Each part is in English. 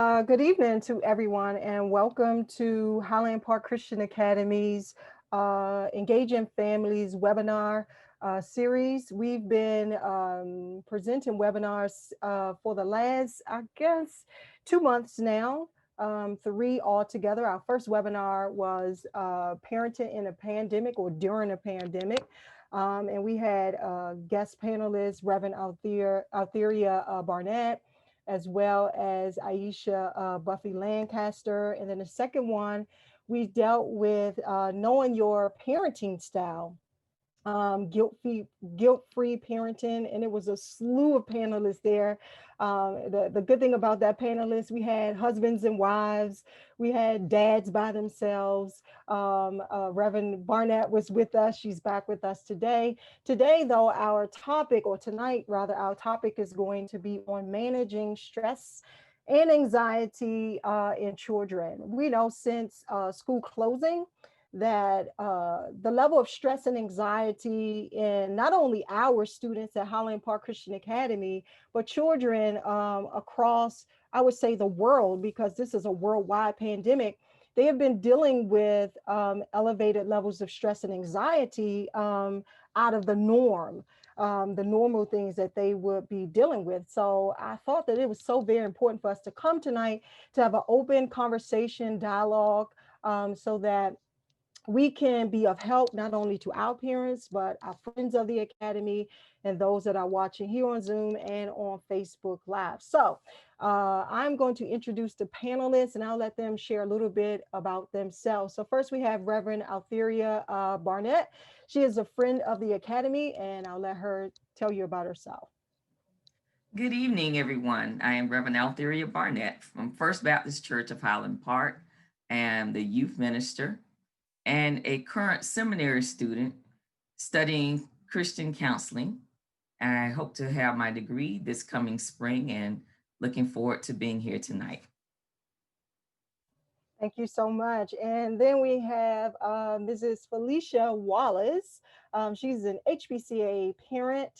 Good evening to everyone, and welcome to Highland Park Christian Academy's Engaging Families webinar series. We've been presenting webinars for the last, I guess, 2 months now, three altogether. Our first webinar was Parenting in a Pandemic or During a Pandemic. And we had guest panelists, Reverend Altheria Barnett, as well as Aisha Buffy Lancaster. And then the second one, we dealt with knowing your parenting style, guilt-free parenting, and it was a slew of panelists there. The good thing about that panelist, we had husbands and wives, we had dads by themselves. Reverend Barnett was with us. She's back with us today. Today, though, our topic, or tonight rather, our topic is going to be on managing stress and anxiety in children. We know since school closing, that the level of stress and anxiety in not only our students at Highland Park Christian Academy, but children across, I would say, the world, because this is a worldwide pandemic, they have been dealing with elevated levels of stress and anxiety out of the norm. The normal things that they would be dealing with. So I thought that it was so very important for us to come tonight to have an open conversation, dialogue, so that we can be of help not only to our parents, but our friends of the Academy and those that are watching here on Zoom and on Facebook Live. So I'm going to introduce the panelists and I'll let them share a little bit about themselves. So first we have Reverend Altheria Barnett. She is a friend of the Academy, and I'll let her tell you about herself. Good evening, everyone. I am Reverend Altheria Barnett from First Baptist Church of Highland Park. I am the youth minister and a current seminary student studying Christian counseling. I hope to have my degree this coming spring and looking forward to being here tonight. Thank you so much. And then we have Mrs. Philicia Wallace. She's an HBCA parent,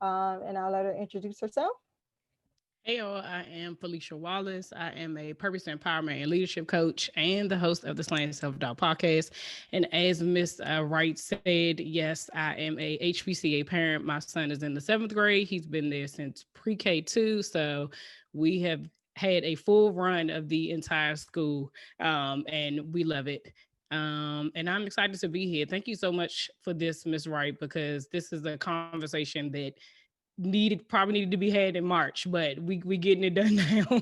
and I'll let her introduce herself. Hey, y'all, I am Philicia Wallace. I am a purpose empowerment and leadership coach and the host of the Slaying Self-Doubt podcast. And as Miss Wright said, yes, I am a HBCA parent. My son is in the 7th grade. He's been there since pre-K 2. So we have had a full run of the entire school, and we love it. And I'm excited to be here. Thank you so much for this, Miss Wright, because this is a conversation that probably needed to be had in March, but we getting it done now.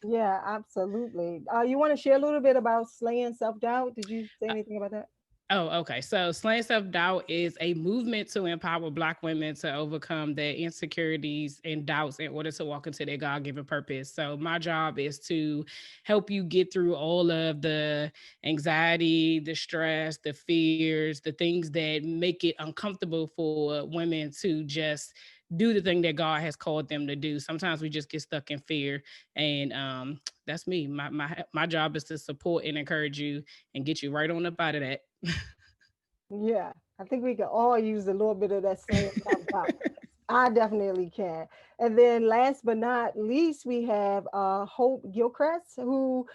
Yeah, absolutely. You want to share a little bit about slaying self-doubt? Did you say anything about that? Oh, okay. So Slaying Self-Doubt is a movement to empower Black women to overcome their insecurities and doubts in order to walk into their God-given purpose. So my job is to help you get through all of the anxiety, the stress, the fears, the things that make it uncomfortable for women to just do the thing that God has called them to do. Sometimes we just get stuck in fear. And that's me. My job is to support and encourage you and get you right on up out of that. Yeah, I think we can all use a little bit of that slaying self-doubt. I definitely can. And then last but not least, we have Hope Gilchrist, who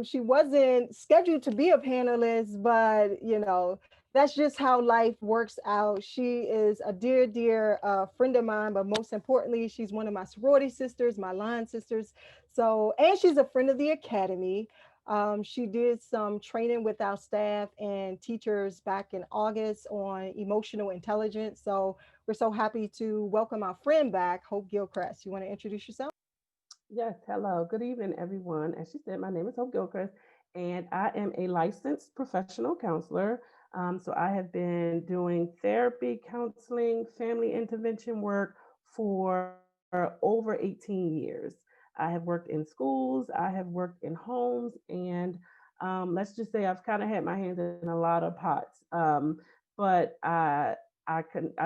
she wasn't scheduled to be a panelist, but that's just how life works out. She is a dear, dear friend of mine, but most importantly, she's one of my sorority sisters, my line sisters. So, and she's a friend of the Academy. She did some training with our staff and teachers back in August on emotional intelligence. So we're so happy to welcome our friend back, Hope Gilchrist. You want to introduce yourself? Yes, hello. Good evening, everyone. As she said, my name is Hope Gilchrist, and I am a licensed professional counselor. So I have been doing therapy, counseling, family intervention work for over 18 years. I have worked in schools, I have worked in homes, and let's just say I've kind of had my hands in a lot of pots. But I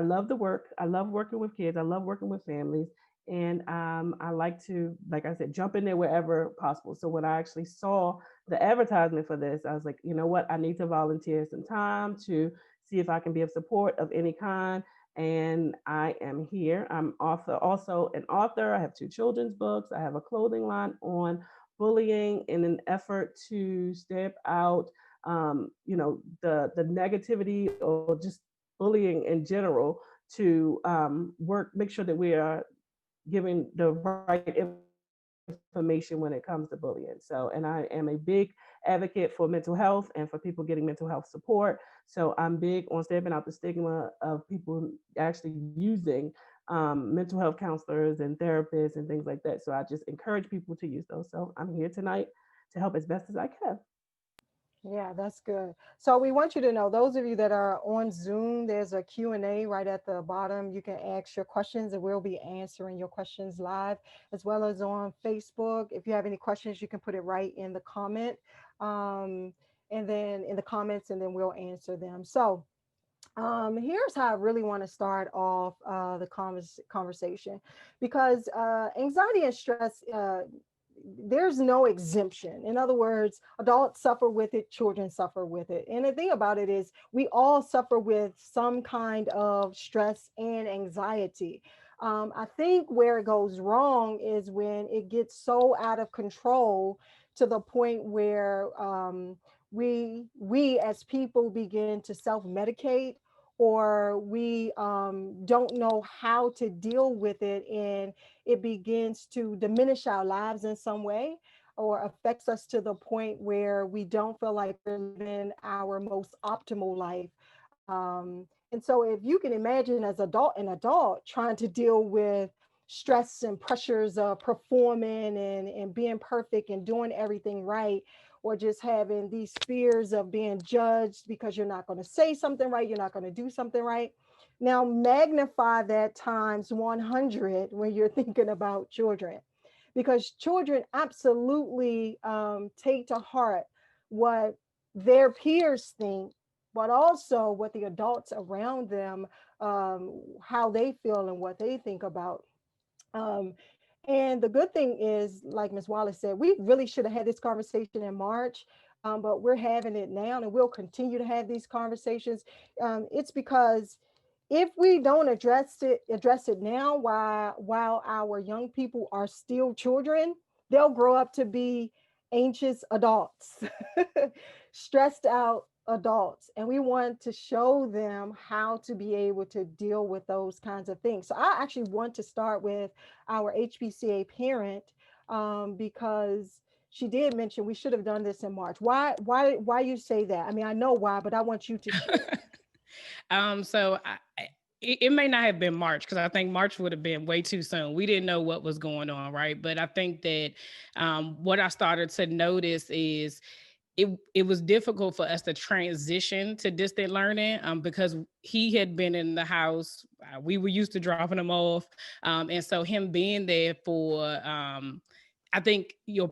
love the work. I love working with kids. I love working with families. And I like to, like I said, jump in there wherever possible. So when I actually saw the advertisement for this, I was like, you know what? I need to volunteer some time to see if I can be of support of any kind. And I am here. I'm also an author. I have 2 children's books. I have a clothing line on bullying in an effort to stamp out, the negativity or just bullying in general, to make sure that we are giving the right information when it comes to bullying. So, and I am a big advocate for mental health and for people getting mental health support. So I'm big on stamping out the stigma of people actually using mental health counselors and therapists and things like that. So I just encourage people to use those. So I'm here tonight to help as best as I can. Yeah, that's good. So we want you to know, those of you that are on Zoom, there's a Q&A right at the bottom. You can ask your questions and we'll be answering your questions live, as well as on Facebook. If you have any questions, you can put it right in the comment, and then in the comments, and then we'll answer them. So here's how I really want to start off the conversation, because anxiety and stress, there's no exemption. In other words, adults suffer with it, children suffer with it. And the thing about it is, we all suffer with some kind of stress and anxiety. I think where it goes wrong is when it gets so out of control to the point where we as people begin to self-medicate, or we don't know how to deal with it, and it begins to diminish our lives in some way, or affects us to the point where we don't feel like we're living our most optimal life. And so if you can imagine, as an adult trying to deal with stress and pressures of performing and being perfect and doing everything right, or just having these fears of being judged because you're not going to say something right, you're not going to do something right. Now magnify that times 100 when you're thinking about children, because children absolutely take to heart what their peers think, but also what the adults around them, how they feel and what they think about. Um, and the good thing is, like Ms. Wallace said, we really should have had this conversation in March, but we're having it now, and we'll continue to have these conversations. It's because if we don't address it now, while our young people are still children, they'll grow up to be anxious adults, stressed out adults, and we want to show them how to be able to deal with those kinds of things. So I actually want to start with our HBCA parent, because she did mention we should have done this in March. Why you say that? I mean, I know why, but I want you to share. So it may not have been March, because I think March would have been way too soon. We didn't know what was going on, right? But I think that what I started to notice is it was difficult for us to transition to distant learning, because he had been in the house. We were used to dropping him off. And so him being there for, I think your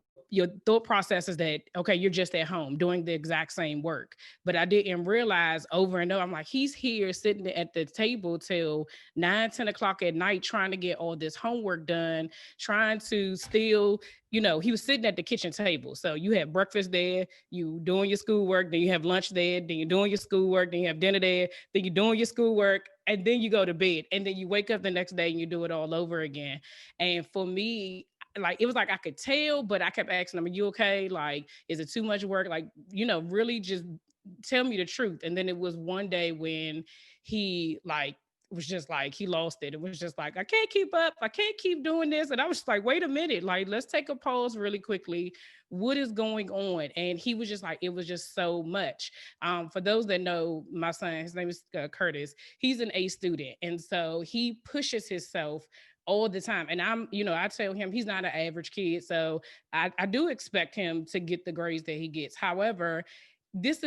thought process is that, okay, you're just at home doing the exact same work. But I didn't realize over and over, I'm like, he's here sitting at the table till 9, 10 o'clock at night, trying to get all this homework done, trying to still, he was sitting at the kitchen table. So you have breakfast there, you doing your schoolwork, then you have lunch there, then you're doing your schoolwork, then you have dinner there, then you're doing your schoolwork, and then you go to bed. And then you wake up the next day and you do it all over again. And for me, like, it was like I could tell, but I kept asking him, "Are you okay? Like, is it too much work? Like, really just tell me the truth." And then it was one day when he was just like, he lost it. It was just like, I can't keep up. I can't keep doing this. And I was just like, wait a minute, like, let's take a pause really quickly. What is going on? And he was just like, it was just so much. For those that know my son, his name is Curtis. He's an A student. And so he pushes himself all the time. And I tell him he's not an average kid. So I do expect him to get the grades that he gets. However, this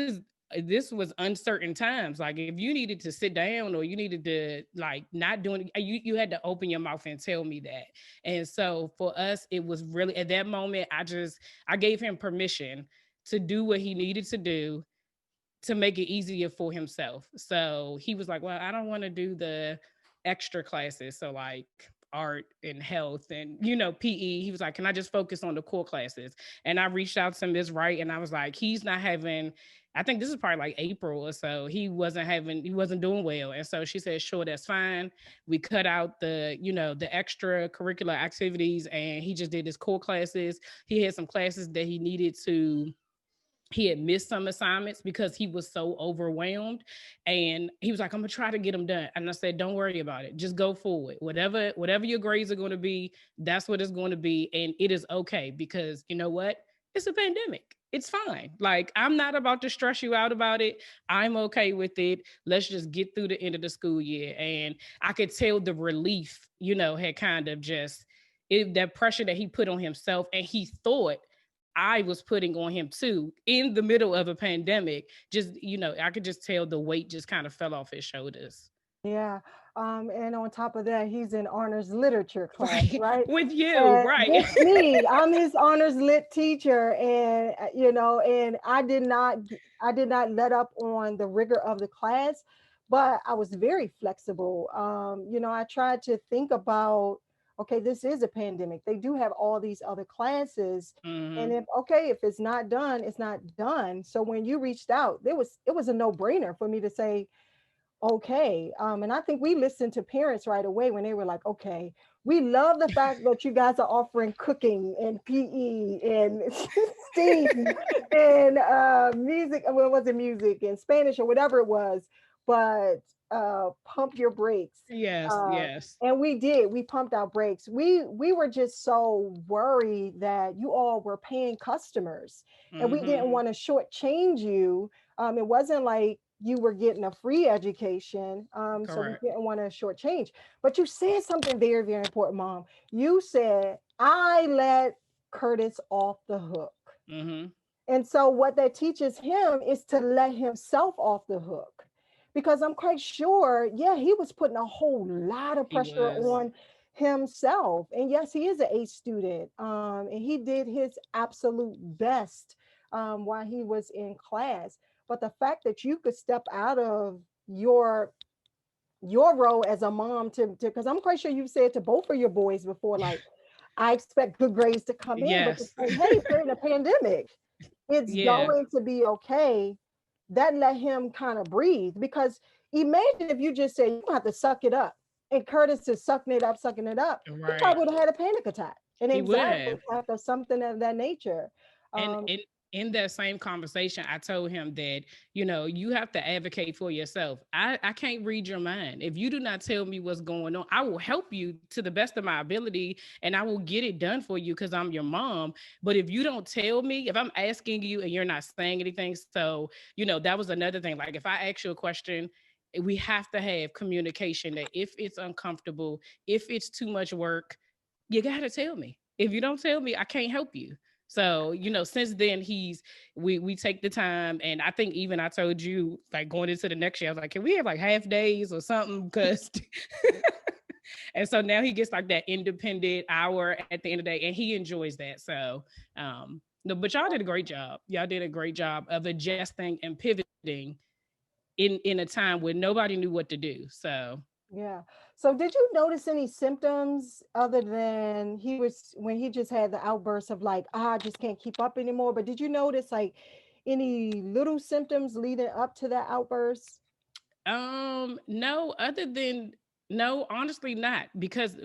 was uncertain times. Like, if you needed to sit down or you needed to, like, not doing it, you had to open your mouth and tell me that. And so for us, it was really, at that moment, I gave him permission to do what he needed to do to make it easier for himself. So he was like, well, I don't want to do the extra classes. So, like, art and health and, PE. He was like, can I just focus on the core classes? And I reached out to Ms. Wright and I was like, he's not having, I think this is probably like April or so. He wasn't doing well. And so she said, sure, that's fine. We cut out the extracurricular activities and he just did his core classes. He had some classes that he had missed some assignments because he was so overwhelmed, and he was like, I'm gonna try to get them done. And I said, don't worry about it, just go forward. Whatever your grades are going to be, that's what it's going to be. And it is okay, because you know what, it's a pandemic, it's fine. Like, I'm not about to stress you out about it. I'm okay with it. Let's just get through the end of the school year. And I could tell the relief, had kind of just that pressure that he put on himself, and he thought I was putting on him too in the middle of a pandemic. Just, I could just tell the weight just kind of fell off his shoulders. Yeah. And on top of that, he's in honors literature class, Right. right? With you, And right. with me, I'm his honors lit teacher. And, and I did not let up on the rigor of the class, but I was very flexible. I tried to think about, okay, this is a pandemic. They do have all these other classes. And Mm-hmm. if it's not done, it's not done. So when you reached out, it was a no-brainer for me to say, okay. And I think we listened to parents right away when they were like, okay, we love the fact that you guys are offering cooking and PE and STEAM and music. Well, was it music and Spanish or whatever it was, but pump your brakes. Yes, Uh, yes. and we did. We pumped our brakes. We were just so worried that you all were paying customers, and we Mm-hmm. didn't want to shortchange you. It wasn't like you were getting a free education. So we Correct. didn't want to shortchange. But you said something very, very important, Mom. You said, I let Curtis off the hook. Mm-hmm. And so what that teaches him is to let himself off the hook. Because I'm quite sure, yeah, he was putting a whole lot of He pressure was. on himself. And yes, he is an A student. And he did his absolute best while he was in class. But the fact that you could step out of your role as a mom to because I'm quite sure you've said to both of your boys before, like, I expect good grades to come in, but to Yes. say, hey, we're in a pandemic, it's Yeah. going to be okay. That let him kind of breathe. Because imagine if you just say you have to suck it up, and Curtis is sucking it up, he Right. probably would have had a panic attack, an He would anxiety have. attack, or something of that nature. And um in that same conversation, I told him that, you have to advocate for yourself. I can't read your mind. If you do not tell me what's going on, I will help you to the best of my ability, and I will get it done for you because I'm your mom. But if you don't tell me, if I'm asking you and you're not saying anything, so, that was another thing. Like, if I ask you a question, we have to have communication, that if it's uncomfortable, if it's too much work, you got to tell me. If you don't tell me, I can't help you. So, since then we take the time. And I think even I told you, like, going into the next year, I was like, can we have like half days or something? Because and so now he gets like that independent hour at the end of the day, and he enjoys that. So no, but y'all did a great job. Y'all did a great job of adjusting and pivoting in a time when nobody knew what to do. So Yeah. So did you notice any symptoms other than when he just had the outburst of like, I just can't keep up anymore? But did you notice like any little symptoms leading up to that outburst? no, other than no, honestly not, because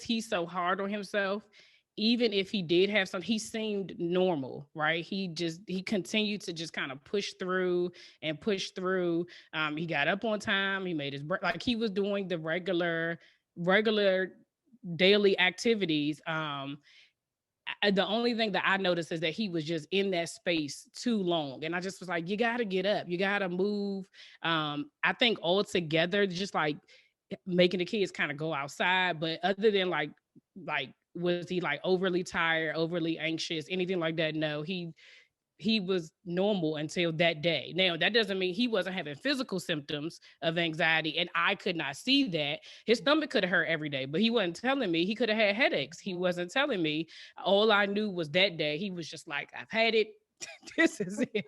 he's so hard on himself. Even if he did have some, he seemed normal, right? He continued to just kind of push through and push through. He got up on time, he made his like he was doing the regular daily activities. The only thing that I noticed is that he was just in that space too long. And I just was like, you got to get up, you got to move. I think altogether, just like making the kids kind of go outside. But other than like, was he like overly tired, overly anxious, anything like that? No, he was normal until that day. Now, that doesn't mean he wasn't having physical symptoms of anxiety, and I could not see that. His stomach could have hurt every day, but he wasn't telling me. He could have had headaches. He wasn't telling me. All I knew was that day he was just like, I've had it. This is it.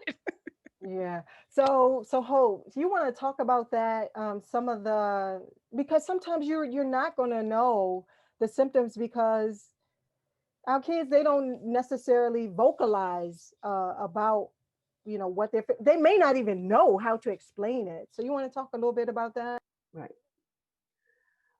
Yeah. So Hope, you want to talk about that? Some of the, because sometimes you're not going to know the symptoms because our kids, they don't necessarily vocalize about, what they may not even know how to explain it. So you want to talk a little bit about that? Right.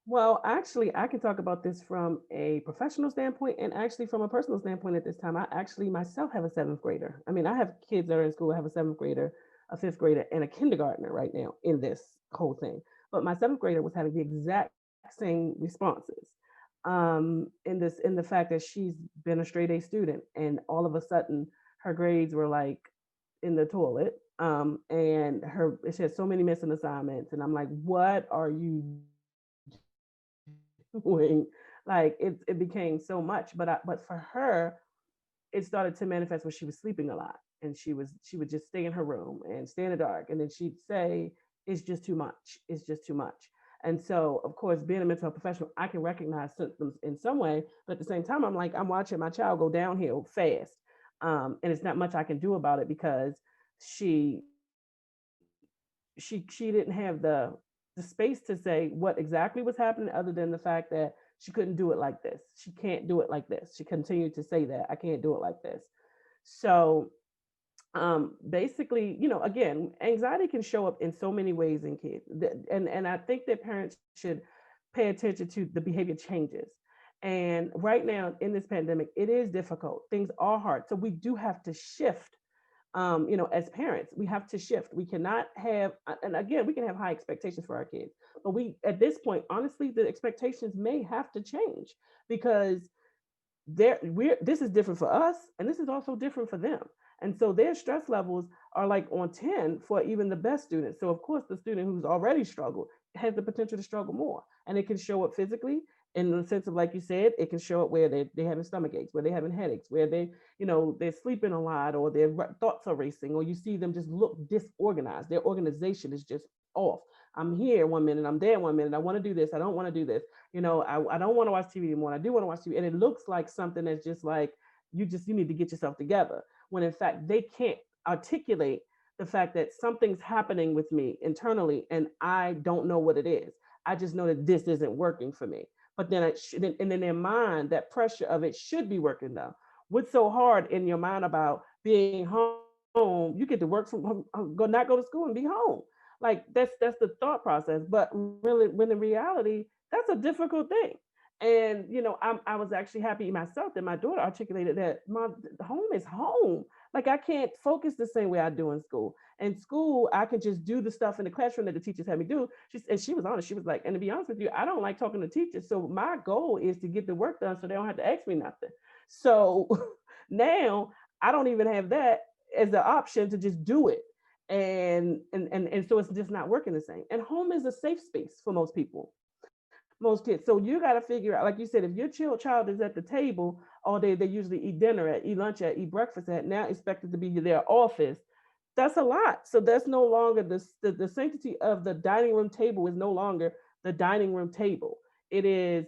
Well, actually, I can talk about this from a professional standpoint and actually from a personal standpoint at this time. I actually myself have a seventh grader. I mean, I have kids that are in school. I have a seventh grader, a fifth grader, and a kindergartner right now in this whole thing. But my seventh grader was having the exact same responses. In the fact that she's been a straight A student, and all of a sudden her grades were like in the toilet. And she had so many missing assignments, and I'm like, what are you doing? Like it became so much. But for her, it started to manifest when she was sleeping a lot, and she would just stay in her room and stay in the dark, and then she'd say, it's just too much, it's just too much. And so, of course, being a mental health professional, I can recognize symptoms in some way, but at the same time, I'm like, I'm watching my child go downhill fast. And it's not much I can do about it because she she didn't have the space to say what exactly was happening, other than the fact that she couldn't do it like this. She can't do it like this. She continued to say that I can't do it like this. So basically, again, anxiety can show up in so many ways in kids, and I think that parents should pay attention to the behavior changes. And right now in this pandemic, it is difficult. Things are hard, so we do have to shift. As parents, we have to shift. We cannot have, and again, we can have high expectations for our kids, but we, at this point, honestly, the expectations may have to change because this is different for us, and this is also different for them. And so their stress levels are like on 10 for even the best students. So of course, the student who's already struggled has the potential to struggle more. And it can show up physically in the sense of, like you said, it can show up where they're having stomach aches, where they're having headaches, where they're sleeping a lot, or their thoughts are racing, or you see them just look disorganized. Their organization is just off. I'm here one minute, I'm there one minute. I want to do this, I don't want to do this. I don't want to watch TV anymore. I do want to watch TV. And it looks like something that's just like, you need to get yourself together. When in fact, they can't articulate the fact that something's happening with me internally and I don't know what it is. I just know that this isn't working for me. But then and in their mind, that pressure of it should be working though. What's so hard in your mind about being home? You get to work from home, not go to school and be home. Like that's the thought process. But really, when in reality, that's a difficult thing. And I was actually happy myself that my daughter articulated that my home is home. Like I can't focus the same way I do in school. In school, I can just do the stuff in the classroom that the teachers had me do. She was honest. She was like, and to be honest with you, I don't like talking to teachers. So my goal is to get the work done so they don't have to ask me nothing. So now I don't even have that as the option to just do it. And so it's just not working the same. And home is a safe space for most people, most kids. So you got to figure out, like you said, if your child is at the table all day, they usually eat dinner at, eat lunch at, eat breakfast at, now expected to be their office. That's a lot. So that's no longer the sanctity of the dining room table is no longer the dining room table. It is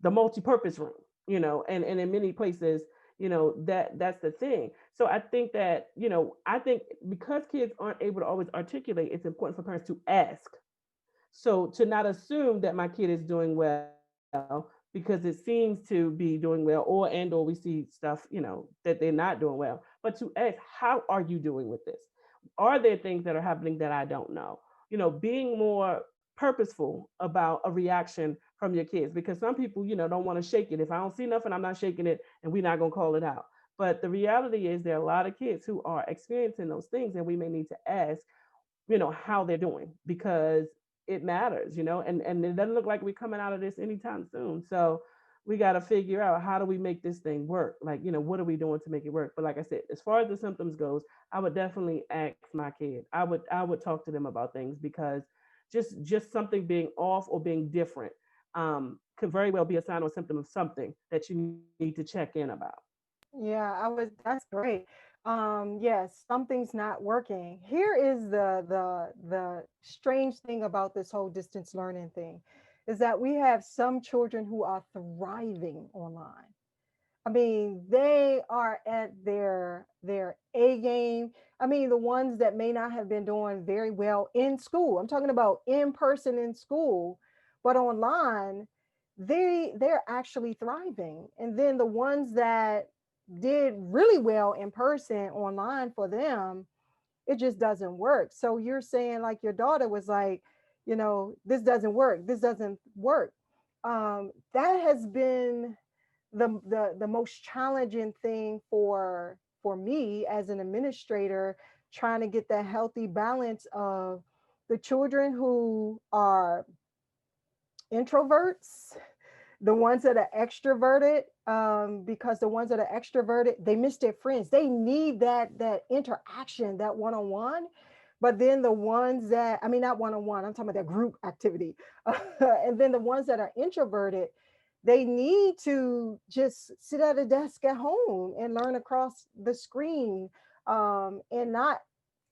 the multi-purpose room, and in many places, that's the thing. So I think that, I think because kids aren't able to always articulate, it's important for parents to ask. So to not assume that my kid is doing well because it seems to be doing well, or we see stuff, that they're not doing well, but to ask, how are you doing with this? Are there things that are happening that I don't know? Being more purposeful about a reaction from your kids, because some people, don't want to shake it. If I don't see nothing, I'm not shaking it, and we're not going to call it out. But the reality is there are a lot of kids who are experiencing those things, and we may need to ask, how they're doing, because it matters, and it doesn't look like we're coming out of this anytime soon. So we got to figure out, how do we make this thing work? Like, what are we doing to make it work? But like I said, as far as the symptoms goes, I would definitely ask my kid. I would talk to them about things, because just something being off or being different could very well be a sign or symptom of something that you need to check in about. Yeah, that's great. Yes, something's not working. Here is the strange thing about this whole distance learning thing is that we have some children who are thriving online. I mean, they are at their A game. I mean, the ones that may not have been doing very well in school. I'm talking about in person in school, but online, they're actually thriving. And then the ones that did really well in person online, for them, it just doesn't work. So you're saying like your daughter was like, this doesn't work, this doesn't work. That has been the most challenging thing for me as an administrator, trying to get that healthy balance of the children who are introverts, the ones that are extroverted, because the ones that are extroverted, they miss their friends, they need that interaction, that one-on-one. But then the ones that, I mean, not one-on-one, I'm talking about that group activity. And then the ones that are introverted, they need to just sit at a desk at home and learn across the screen, and not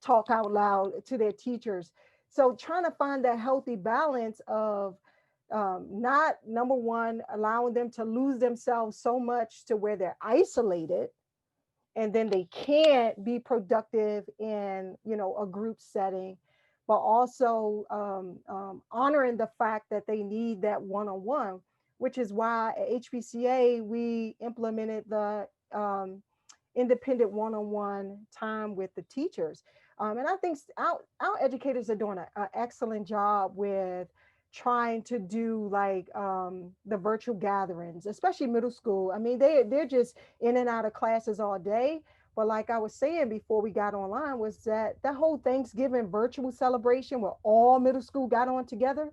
talk out loud to their teachers. So trying to find that healthy balance of, not, number one, allowing them to lose themselves so much to where they're isolated and then they can't be productive in, a group setting, but also honoring the fact that they need that one-on-one, which is why at HPCA we implemented the independent one-on-one time with the teachers. And I think our educators are doing an excellent job with trying to do like the virtual gatherings, especially middle school. I mean, they're just in and out of classes all day. But like I was saying before we got online, was that whole Thanksgiving virtual celebration where all middle school got on together.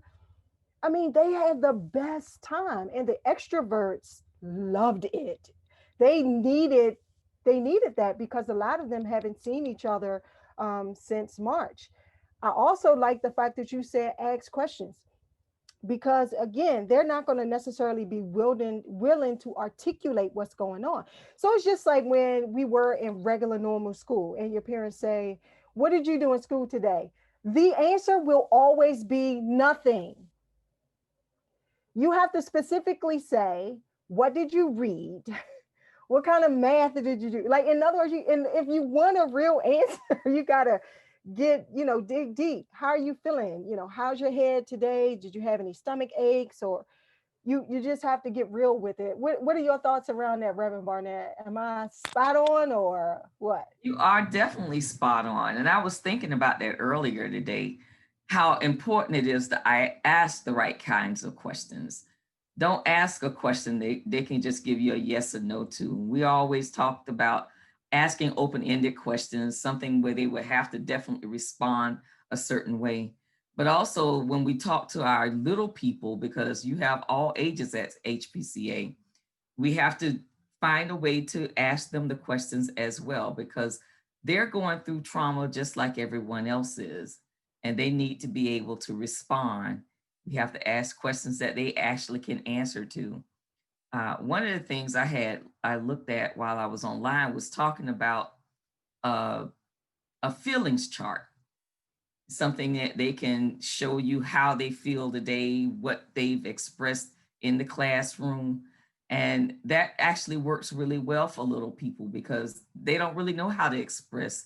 I mean, they had the best time, and the extroverts loved it. They needed they needed that because a lot of them haven't seen each other since March. I also like the fact that you said ask questions, because again, they're not going to necessarily be willing to articulate what's going on. So it's just like when we were in regular normal school and your parents say, what did you do in school today? The answer will always be nothing. You have to specifically say, what did you read? What kind of math did you do? Like, in other words, and if you want a real answer, you gotta dig deep. How are you feeling? How's your head today? Did you have any stomach aches? Or you just have to get real with it. What are your thoughts around that, Reverend Barnett? Am I spot on or what? You are definitely spot on. And I was thinking about that earlier today, how important it is that I ask the right kinds of questions. Don't ask a question they can just give you a yes or no to. We always talked about asking open-ended questions, something where they would have to definitely respond a certain way. But also when we talk to our little people, because you have all ages at HPCA, we have to find a way to ask them the questions as well, because they're going through trauma just like everyone else is, and they need to be able to respond. We have to ask questions that they actually can answer to. One of the things I looked at while I was online was talking about uh, a feelings chart, something that they can show you how they feel today, what they've expressed in the classroom. And that actually works really well for little people because they don't really know how to express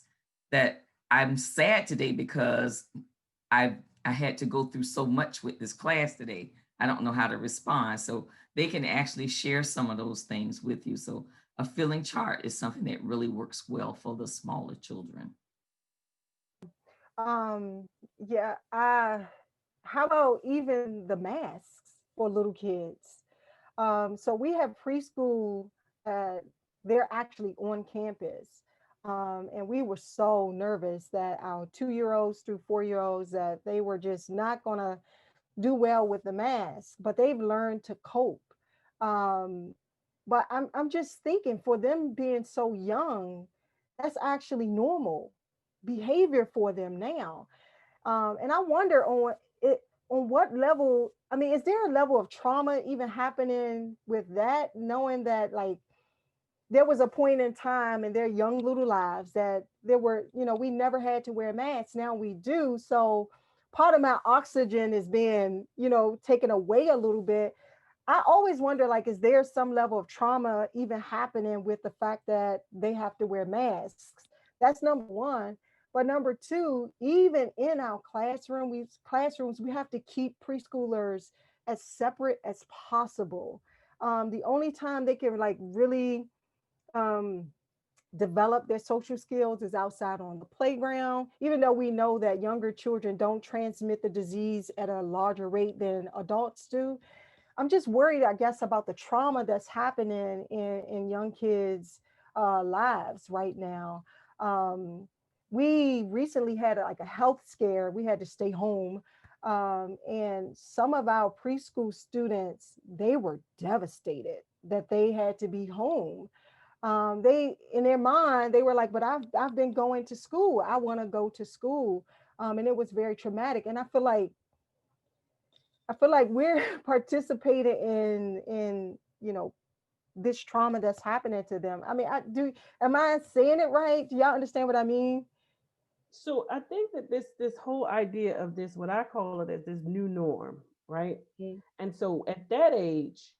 that I'm sad today because I had to go through so much with this class today. I don't know how to respond. So they can actually share some of those things with you. So a feeling chart is something that really works well for the smaller children. Yeah, how about even the masks for little kids? So we have preschool, they're actually on campus. And we were so nervous that our 2-year-olds through 4-year-olds, that they were just not gonna do well with the mask, but they've learned to cope. Um, but I'm just thinking, for them being so young, that's actually normal behavior for them now. And I wonder on what level. I mean, is there a level of trauma even happening with that, knowing that like there was a point in time in their young little lives that there were, we never had to wear masks. Now we do. So part of my oxygen is being, taken away a little bit. I always wonder, like, is there some level of trauma even happening with the fact that they have to wear masks? That's number one. But number two, even in our classrooms, we have to keep preschoolers as separate as possible. The only time they can like really um, develop their social skills is outside on the playground, even though we know that younger children don't transmit the disease at a larger rate than adults do. I'm just worried, I guess, about the trauma that's happening in young kids' lives right now. Um, we recently had like a health scare. We had to stay home. And some of our preschool students, they were devastated that they had to be home. They, in their mind, they were like, but I've been going to school. I want to go to school. And it was very traumatic. And I feel like we're participating in this trauma that's happening to them. I mean, I do. Am I saying it right? Do y'all understand what I mean? So I think that this whole idea of this, what I call it, as this new norm, right? Mm. And so at that age,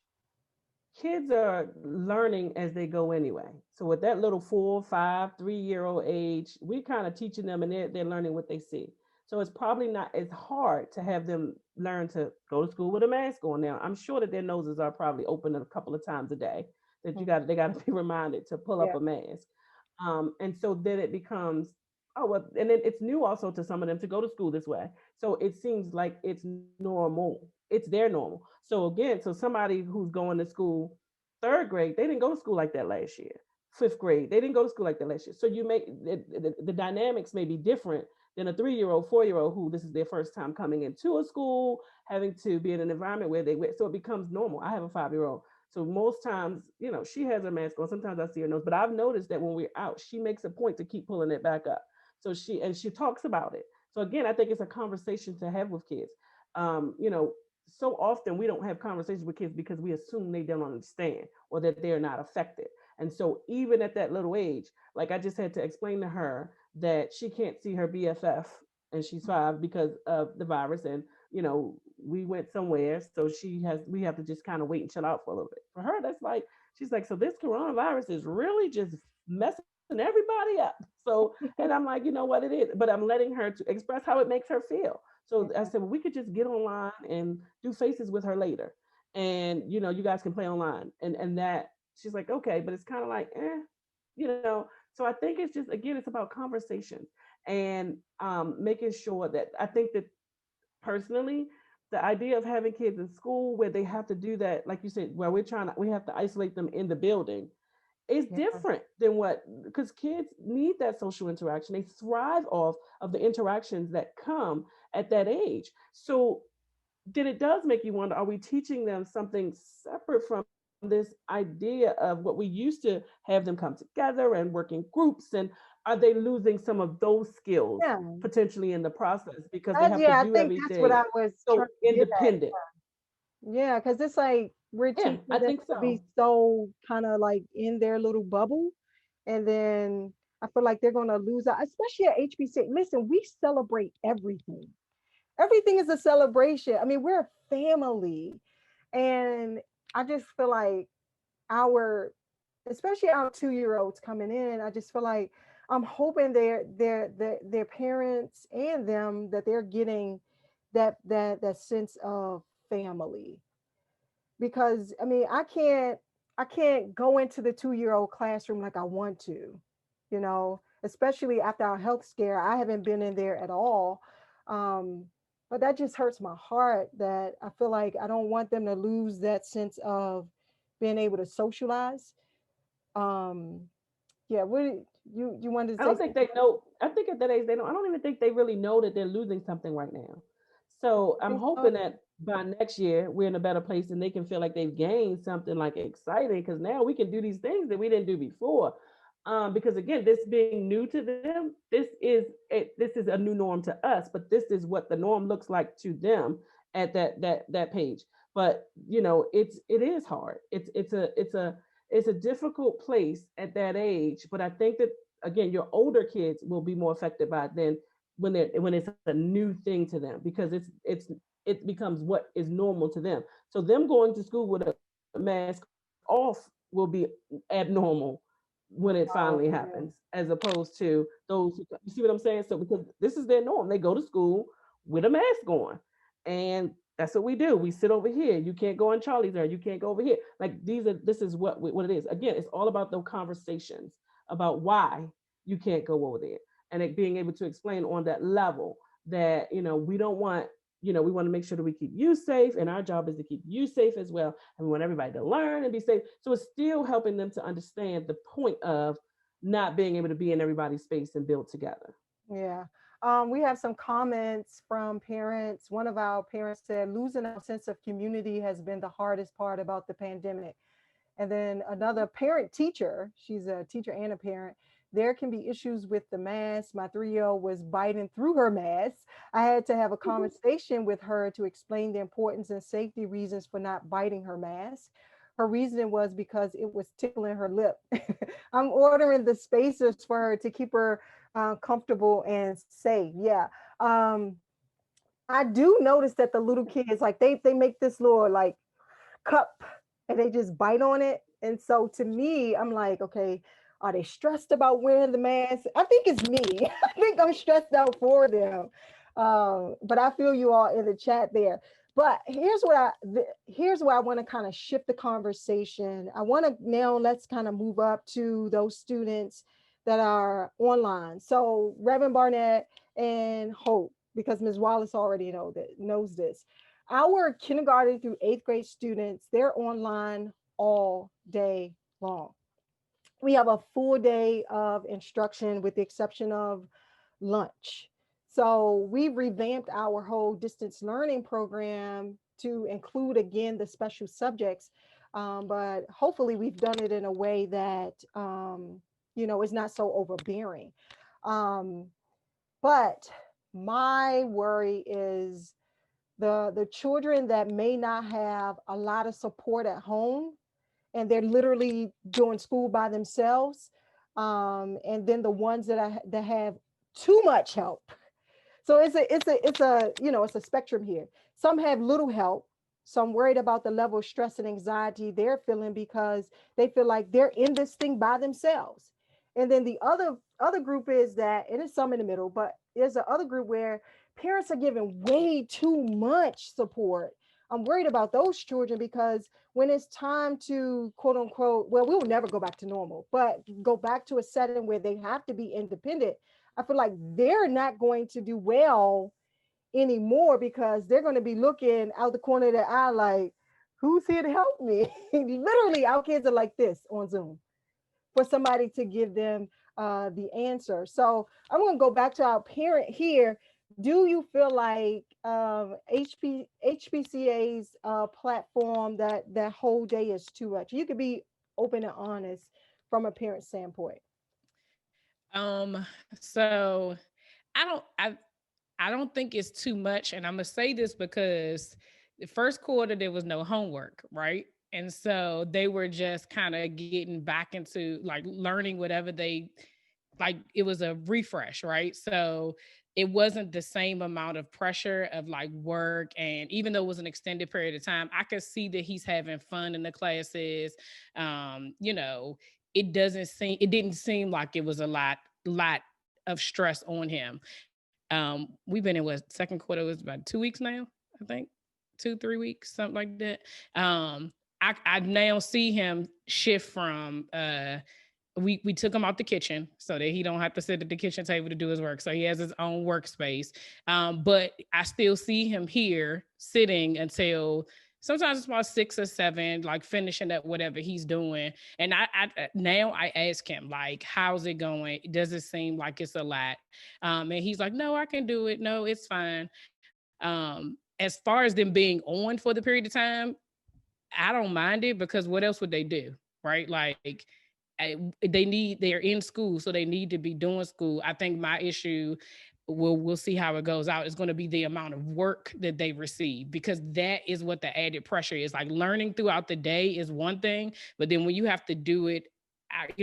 kids are learning as they go anyway. So at that little 4, 5, 3 year old age, we're kind of teaching them, and they're learning what they see. So it's probably not as hard to have them learn to go to school with a mask on. Now, I'm sure that their noses are probably open a couple of times a day. That they got to be reminded to pull up Yeah. a mask. And so then it becomes, oh well, and then it's new also to some of them to go to school this way. So it seems like it's normal. It's their normal. So again, so somebody who's going to school third grade, they didn't go to school like that last year. Fifth grade, they didn't go to school like that last year. So you make the dynamics may be different than a 3 year old, 4 year old who this is their first time coming into a school, having to be in an environment where so it becomes normal. I have a 5 year old. So most times, she has her mask on. Sometimes I see her nose, but I've noticed that when we're out, she makes a point to keep pulling it back up. So she talks about it. So again, I think it's a conversation to have with kids. Um, you know, so often we don't have conversations with kids because we assume they don't understand or that they're not affected. And so even at that little age, like I just had to explain to her that she can't see her BFF and she's 5 because of the virus. And we went somewhere, so we have to just kind of wait and chill out for a little bit. For her, that's like, she's like, so this coronavirus is really just messing everybody up. So, and I'm like, you know what it is, but I'm letting her to express how it makes her feel. So I said, well, we could just get online and do faces with her later, and you guys can play online, and that she's like, okay, but it's kind of like, you know. So I think it's just, again, it's about conversations and making sure that, I think that personally, the idea of having kids in school where they have to do that, like you said, where we have to isolate them in the building, is Yeah. different than because kids need that social interaction. They thrive off of the interactions that come at that age. So then it does make you wonder, are we teaching them something separate from this idea of what we used to have them come together and work in groups? And are they losing some of those skills Yeah. potentially in the process because they have to Yeah, I do think that's what everything I was trying so to get at. independent? Yeah, because it's like we're Yeah, teaching I them think to be so. so kind of like in their little bubble. And then I feel like they're going to lose out, especially at HBC. Listen, we celebrate everything. Everything is a celebration. I mean, we're a family. And I just feel like our, especially our 2 year olds coming in, I just feel like I'm hoping their parents and them, that they're getting that sense of family. Because I mean, I can't go into the 2 year old classroom like I want to, especially after our health scare. I haven't been in there at all. um but that just hurts my heart, that I feel like I don't want them to lose that sense of being able to socialize. um yeah, what you wanted to I say don't think something? they know. I think at that age they don't. I don't even think they really know that they're losing something right now. So I'm Think so? hoping that by next year we're in a better place and they can feel like they've gained something like exciting, because now we can do these things that we didn't do before. Because again, this being new to them, this is a new norm to us, but this is what the norm looks like to them at that page. But it is hard. It's a difficult place at that age. But I think that, again, your older kids will be more affected by it than when it's a new thing to them, because it becomes what is normal to them. So them going to school with a mask off will be abnormal when it finally Oh, happens, yeah. as opposed to those you see what I'm saying? So because this is their norm, they go to school with a mask on, and That's what we do. We sit over here. You can't go on Charlie's, or you can't go over here. Like this is what it is. Again, it's all about the conversations about why you can't go over there, and it being able to explain on that level that, we don't want, we want to make sure that we keep you safe, and our job is to keep you safe as well. And we want everybody to learn and be safe. So it's still helping them to understand the point of not being able to be in everybody's space and build together. Yeah. We have some comments from parents. One of our parents said, losing our sense of community has been the hardest part about the pandemic. And then another parent teacher, she's a teacher and a parent. There can be issues with the mask. My 3-year-old was biting through her mask. I had to have a conversation with her to explain the importance and safety reasons for not biting her mask. Her reasoning was because it was tickling her lip. I'm ordering the spacers for her to keep her comfortable and safe. Yeah. I do notice that the little kids, like they make this little like cup and they just bite on it. And so to me, I'm like, okay, are they stressed about wearing the mask? I think it's me. I think I'm stressed out for them. But I feel you all in the chat there. But here's where I want to kind of shift the conversation. I want to now let's kind of move up to those students that are online. So Reverend Barnett and Hope, because Ms. Wallace already knows this. Our kindergarten through 8th grade students, they're online all day long. We have a full day of instruction with the exception of lunch. So we've revamped our whole distance learning program to include again the special subjects, but hopefully we've done it in a way that is not so overbearing. But my worry is the children that may not have a lot of support at home and they're literally doing school by themselves, and then the ones that have too much help. So it's a spectrum here. Some have little help. Some worried about the level of stress and anxiety they're feeling because they feel like they're in this thing by themselves. And then the other group is that, and it's some in the middle, but there's the other group where parents are giving way too much support. I'm worried about those children because when it's time to quote unquote, well, we will never go back to normal, but go back to a setting where they have to be independent, I feel like they're not going to do well anymore because they're going to be looking out the corner of their eye like, who's here to help me? Literally, our kids are like this on Zoom for somebody to give them the answer. So I'm going to go back to our parent here. Do you feel like HPCA's platform that whole day is too much? You could be open and honest from a parent standpoint. So I don't think it's too much, and I'm gonna say this because the first quarter there was no homework, right? And so they were just kind of getting back into like learning whatever they like. It was a refresh, right? So it wasn't the same amount of pressure of like work, and even though it was an extended period of time, I could see that he's having fun in the classes. It didn't seem like it was a lot of stress on him. We've been in second quarter was about 2 weeks now, I think 2-3 weeks, something like that. I now see him shift from we took him out the kitchen so that he don't have to sit at the kitchen table to do his work. So he has his own workspace. But I still see him here sitting until sometimes it's about 6 or 7, like finishing up whatever he's doing. And I now I ask him, like, how's it going? Does it seem like it's a lot? And he's like, no, I can do it. No, it's fine. As far as them being on for the period of time, I don't mind it because what else would they do? Right? Like they're in school, so they need to be doing school. I think my issue, we'll see how it goes out, is going to be the amount of work that they receive, because that is what the added pressure is. Like learning throughout the day is one thing, but then when you have to do it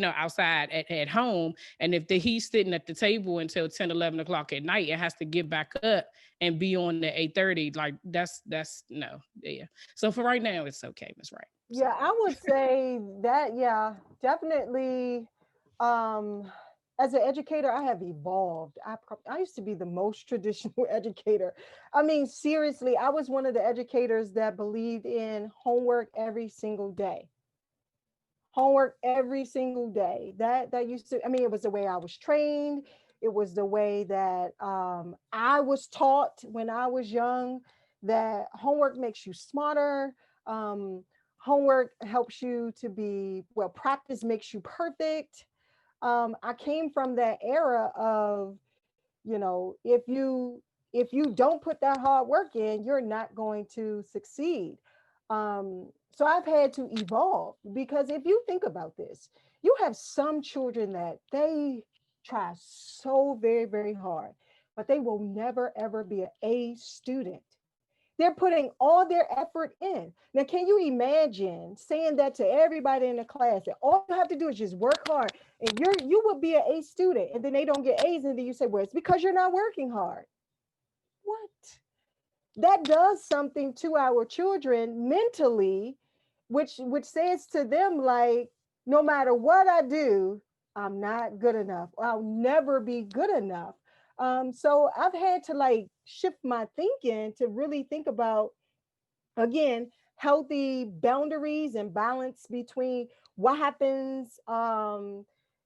outside at home, and if he's sitting at the table until 10-11 o'clock at night and has to get back up and be on at 8:30, like that's no. Yeah, so for right now it's okay, Ms. Wright. Yeah, I would say that, yeah, definitely. as an educator, I have evolved. I used to be the most traditional educator. I mean, seriously, I was one of the educators that believed in homework every single day. Homework every single day. That used to, I mean, it was the way I was trained. It was the way that I was taught when I was young, that homework makes you smarter. Um, Homework helps you to be, well, practice makes you perfect. I came from that era of, you know, if you don't put that hard work in, you're not going to succeed. So I've had to evolve, because if you think about this, you have some children that they try so very, very hard, but they will never ever be an A student. They're putting all their effort in. Now, can you imagine saying that to everybody in the class, that all you have to do is just work hard and you will be an A student, and then they don't get A's, and then you say, well, it's because you're not working hard. What? That does something to our children mentally, which says to them, like, no matter what I do, I'm not good enough. I'll never be good enough. So I've had to like shift my thinking to really think about, again, healthy boundaries and balance between what happens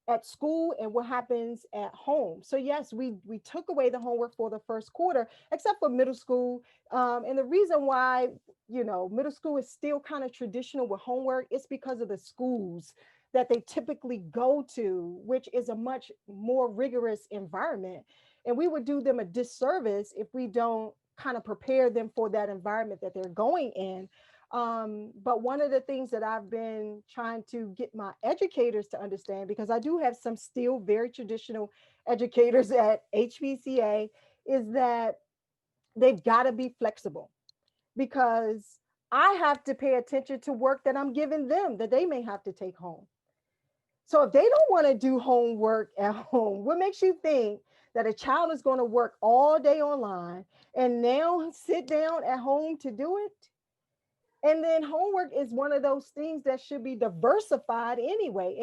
at school and what happens at home. So yes, we took away the homework for the first quarter, except for middle school. And the reason why, you know, middle school is still kind of traditional with homework, it's because of the schools that they typically go to, which is a much more rigorous environment. And we would do them a disservice if we don't kind of prepare them for that environment that they're going in. But one of the things that I've been trying to get my educators to understand, because I do have some still very traditional educators at HBCA, is that they've got to be flexible, because I have to pay attention to work that I'm giving them that they may have to take home. So if they don't want to do homework at home, what makes you think that a child is going to work all day online and now sit down at home to do it? And then homework is one of those things that should be diversified anyway.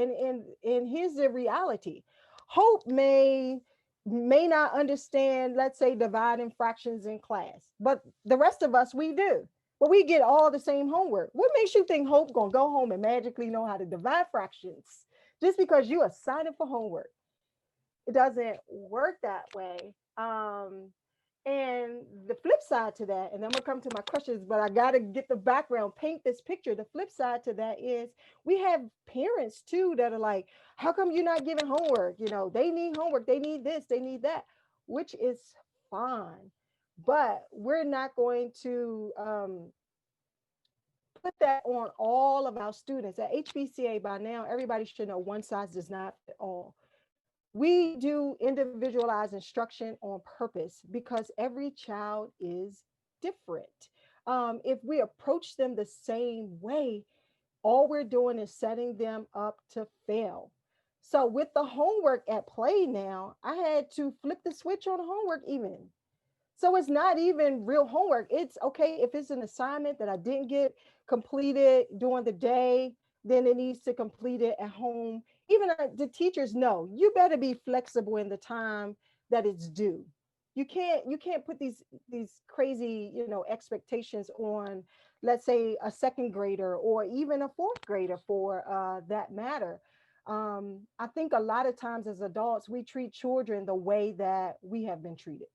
And here's the reality. Hope may not understand, let's say, dividing fractions in class, but the rest of us, we do. But we get all the same homework. What makes you think Hope gonna go home and magically know how to divide fractions just because you assign it for homework? It doesn't work that way. And the flip side to that, and I'm gonna come to my questions, but I gotta get the background, paint this picture. The flip side to that is we have parents too that are like, how come you're not giving homework? You know, they need homework, they need this, they need that, which is fine. But we're not going to put that on all of our students. At HBCA, by now, everybody should know one size does not fit all. We do individualized instruction on purpose because every child is different. If we approach them the same way, all we're doing is setting them up to fail. So with the homework at play now, I had to flip the switch on homework even. So it's not even real homework. It's okay if it's an assignment that I didn't get completed during the day, then it needs to complete it at home. Even the teachers know you better be flexible in the time that it's due. You can't put these crazy, you know, expectations on, let's say, a second grader or even a fourth grader for that matter. I think a lot of times as adults we treat children the way that we have been treated,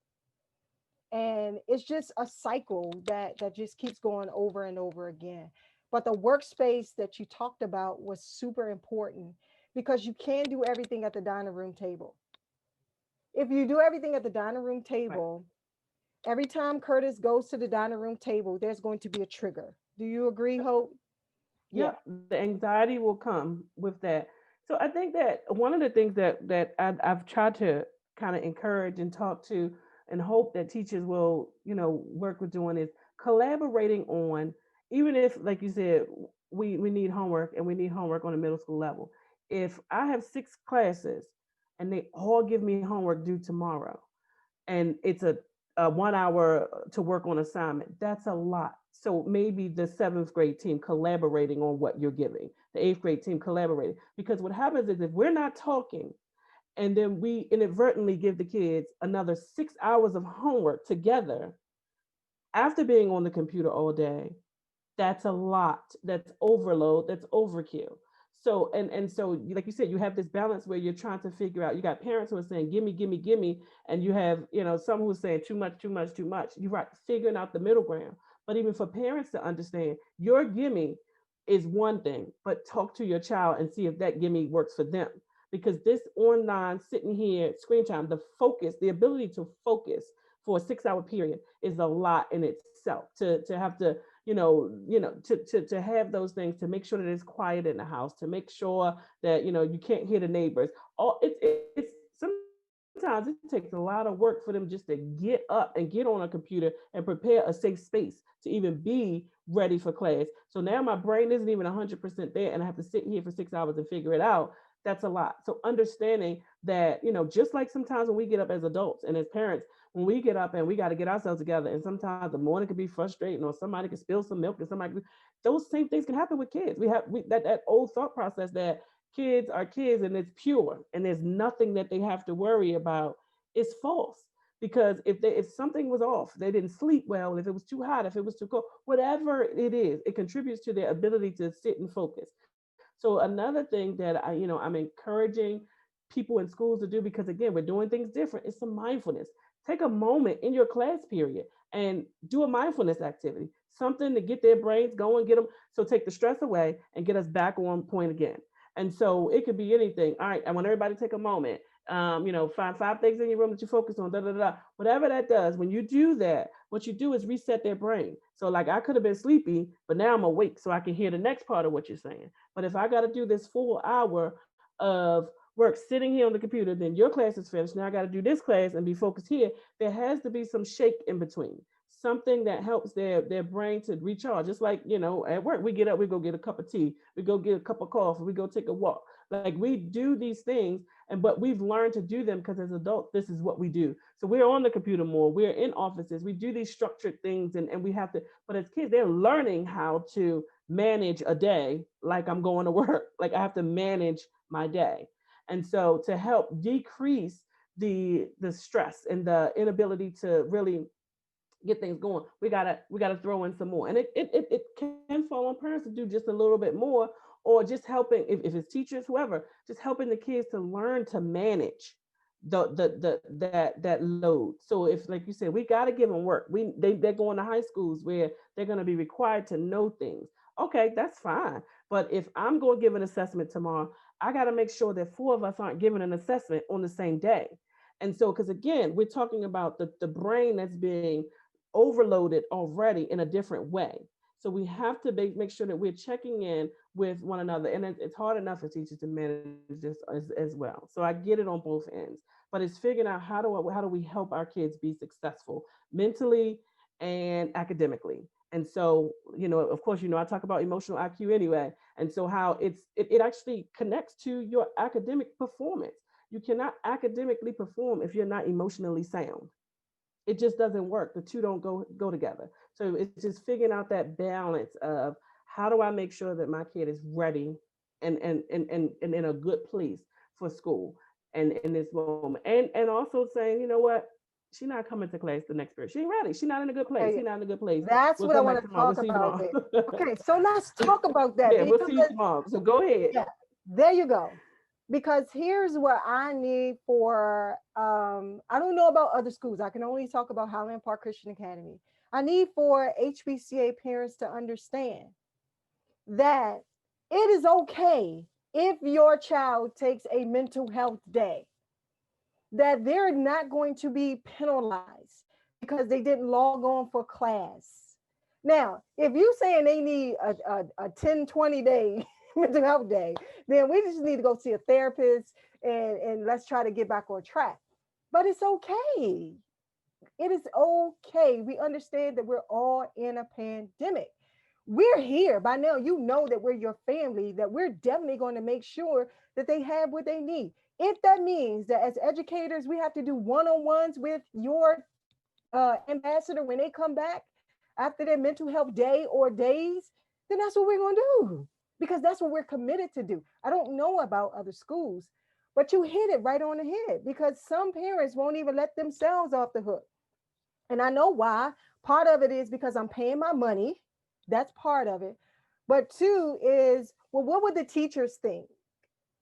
and it's just a cycle that just keeps going over and over again. But the workspace that you talked about was super important, because you can't do everything at the dining room table. If you do everything at the dining room table, every time Curtis goes to the dining room table, there's going to be a trigger. Do you agree, Hope? Yeah, Yeah. the anxiety will come with that. So I think that one of the things that I've tried to kind of encourage and talk to and hope that teachers will, you know, work with doing is collaborating on, even if, like you said, we need homework and we need homework on a middle school level. If I have 6 classes and they all give me homework due tomorrow, and it's a 1 hour to work on assignment, that's a lot. So maybe the seventh grade team collaborating on what you're giving, the eighth grade team collaborating. Because what happens is if we're not talking and then we inadvertently give the kids another 6 hours of homework together after being on the computer all day, that's a lot. That's overload. That's overkill. So and so like you said, you have this balance where you're trying to figure out. You got parents who are saying, "Gimme, gimme, gimme," and you have some who are saying, "Too much, too much, too much." You're right, figuring out the middle ground. But even for parents to understand, your gimme is one thing, but talk to your child and see if that gimme works for them. Because this online sitting here screen time, the focus, the ability to focus for a 6 hour period is a lot in itself. To have to to have those things, to make sure that it's quiet in the house, to make sure that you can't hear the neighbors. All it's sometimes it takes a lot of work for them just to get up and get on a computer and prepare a safe space to even be ready for class. So now my brain isn't even 100% there, and I have to sit here for 6 hours and figure it out. That's a lot. So understanding that, just like sometimes when we get up as adults and as parents, when we get up and we got to get ourselves together, and sometimes the morning can be frustrating, or somebody can spill some milk, and those same things can happen with kids. That old thought process that kids are kids and it's pure and there's nothing that they have to worry about is false. Because if something was off, they didn't sleep well, if it was too hot, if it was too cold, whatever it is, it contributes to their ability to sit and focus. So another thing that I'm encouraging people in schools to do, because again, we're doing things different, is some mindfulness. Take a moment in your class period and do a mindfulness activity, something to get their brains going, get them, so take the stress away and get us back on point again. And so it could be anything. All right, I want everybody to take a moment. Find 5 things in your room that you focus on, whatever that does. When you do that, what you do is reset their brain. So like, I could have been sleepy, but now I'm awake so I can hear the next part of what you're saying. But if I got to do this full hour of work sitting here on the computer, then your class is finished. Now I got to do this class and be focused here. There has to be some shake in between, something that helps their brain to recharge. Just like, at work, we get up, we go get a cup of tea, we go get a cup of coffee, we go take a walk. Like, we do these things, but we've learned to do them because as adults, this is what we do. So we're on the computer more, we're in offices, we do these structured things, and we have to, but as kids, they're learning how to manage a day like I'm going to work. Like, I have to manage my day. And so to help decrease the stress and the inability to really get things going, we gotta throw in some more. And it can fall on parents to do just a little bit more, or just helping, if it's teachers, whoever, just helping the kids to learn to manage that load. So if, like you said, we got to give them work, they're going to high schools where they're going to be required to know things. Okay, that's fine. But if I'm going to give an assessment tomorrow, I got to make sure that 4 of us aren't giving an assessment on the same day. And so, because again, we're talking about the brain that's being overloaded already in a different way. So we have to make sure that we're checking in with one another. And it's hard enough for teachers to manage this as well. So I get it on both ends. But it's figuring out how do we help our kids be successful mentally and academically. And so, of course, I talk about emotional IQ anyway. And so how it actually connects to your academic performance. You cannot academically perform if you're not emotionally sound. It just doesn't work. The two don't go together. So it's just figuring out that balance of, how do I make sure that my kid is ready and in a good place for school and in this moment. And also saying, you know what, she's not coming to class the next period. She ain't ready. She's not in a good place. He's Okay, not in a good place. that's We'll what I come want back to tomorrow. We'll talk see you about tomorrow. there. Okay, so let's talk about that Yeah, we'll see you because tomorrow. So go ahead. yeah, there you go. Because here's what I need for I don't know about other schools. I can only talk about Highland Park Christian Academy. I need for HBCA parents to understand that it is okay if your child takes a mental health day, that they're not going to be penalized because they didn't log on for class. Now, if you saying they need a 10, 20 day mental health day, then we just need to go see a therapist and let's try to get back on track. But it's okay. It is okay. We understand that we're all in a pandemic. We're here by now. You know that we're your family, that we're definitely going to make sure that they have what they need. If that means that as educators, we have to do one-on-ones with your ambassador when they come back after their mental health day or days, then that's what we're going to do because that's what we're committed to do. I don't know about other schools, But you hit it right on the head, because some parents won't even let themselves off the hook. And I know why. Part of it is because I'm paying my money. That's part of it. But two is, well, what would the teachers think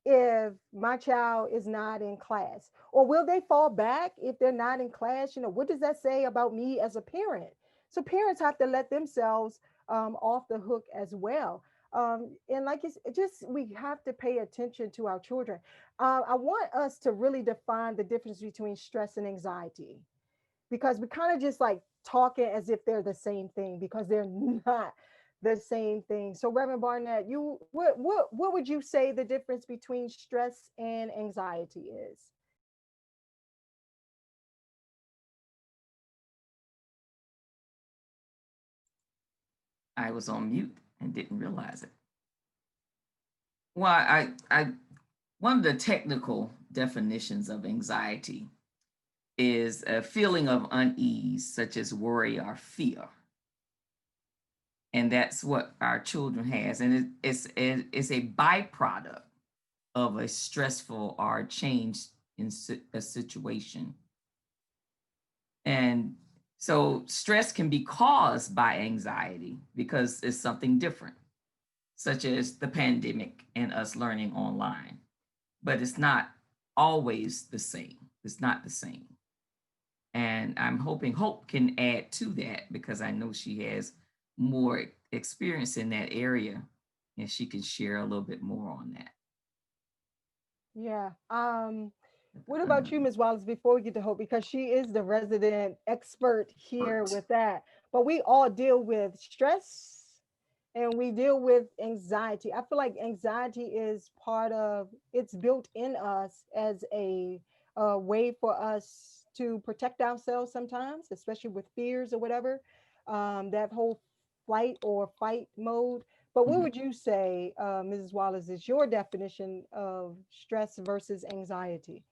if my child is not in class? Or will they fall back if they're not in class? What does that say about me as a parent? So parents have to let themselves off the hook as well. And like it's just, we have to pay attention to our children. I want us to really define the difference between stress and anxiety, because we kind of just like talking as if they're the same thing, because they're not the same thing. So Reverend Barnett, you what would you say the difference between stress and anxiety is? I was on mute and didn't realize it. Well, I one of the technical definitions of anxiety is a feeling of unease, such as worry or fear. And that's what our children has. And it's a byproduct of a stressful or change in a situation. And so stress can be caused by anxiety because it's something different, such as the pandemic and us learning online. But it's not always the same. It's not the same. And I'm hoping Hope can add to that, because I know she has more experience in that area and she can share a little bit more on that. Yeah. What about you, Ms. Wallace, before we get to Hope, because she is the resident expert here with that. But we all deal with stress and we deal with anxiety. I feel like anxiety is part of, it's built in us as a way for us to protect ourselves sometimes, especially with fears or whatever, that whole flight or fight mode. But what Mhm. would you say, Mrs. Wallace, is your definition of stress versus anxiety?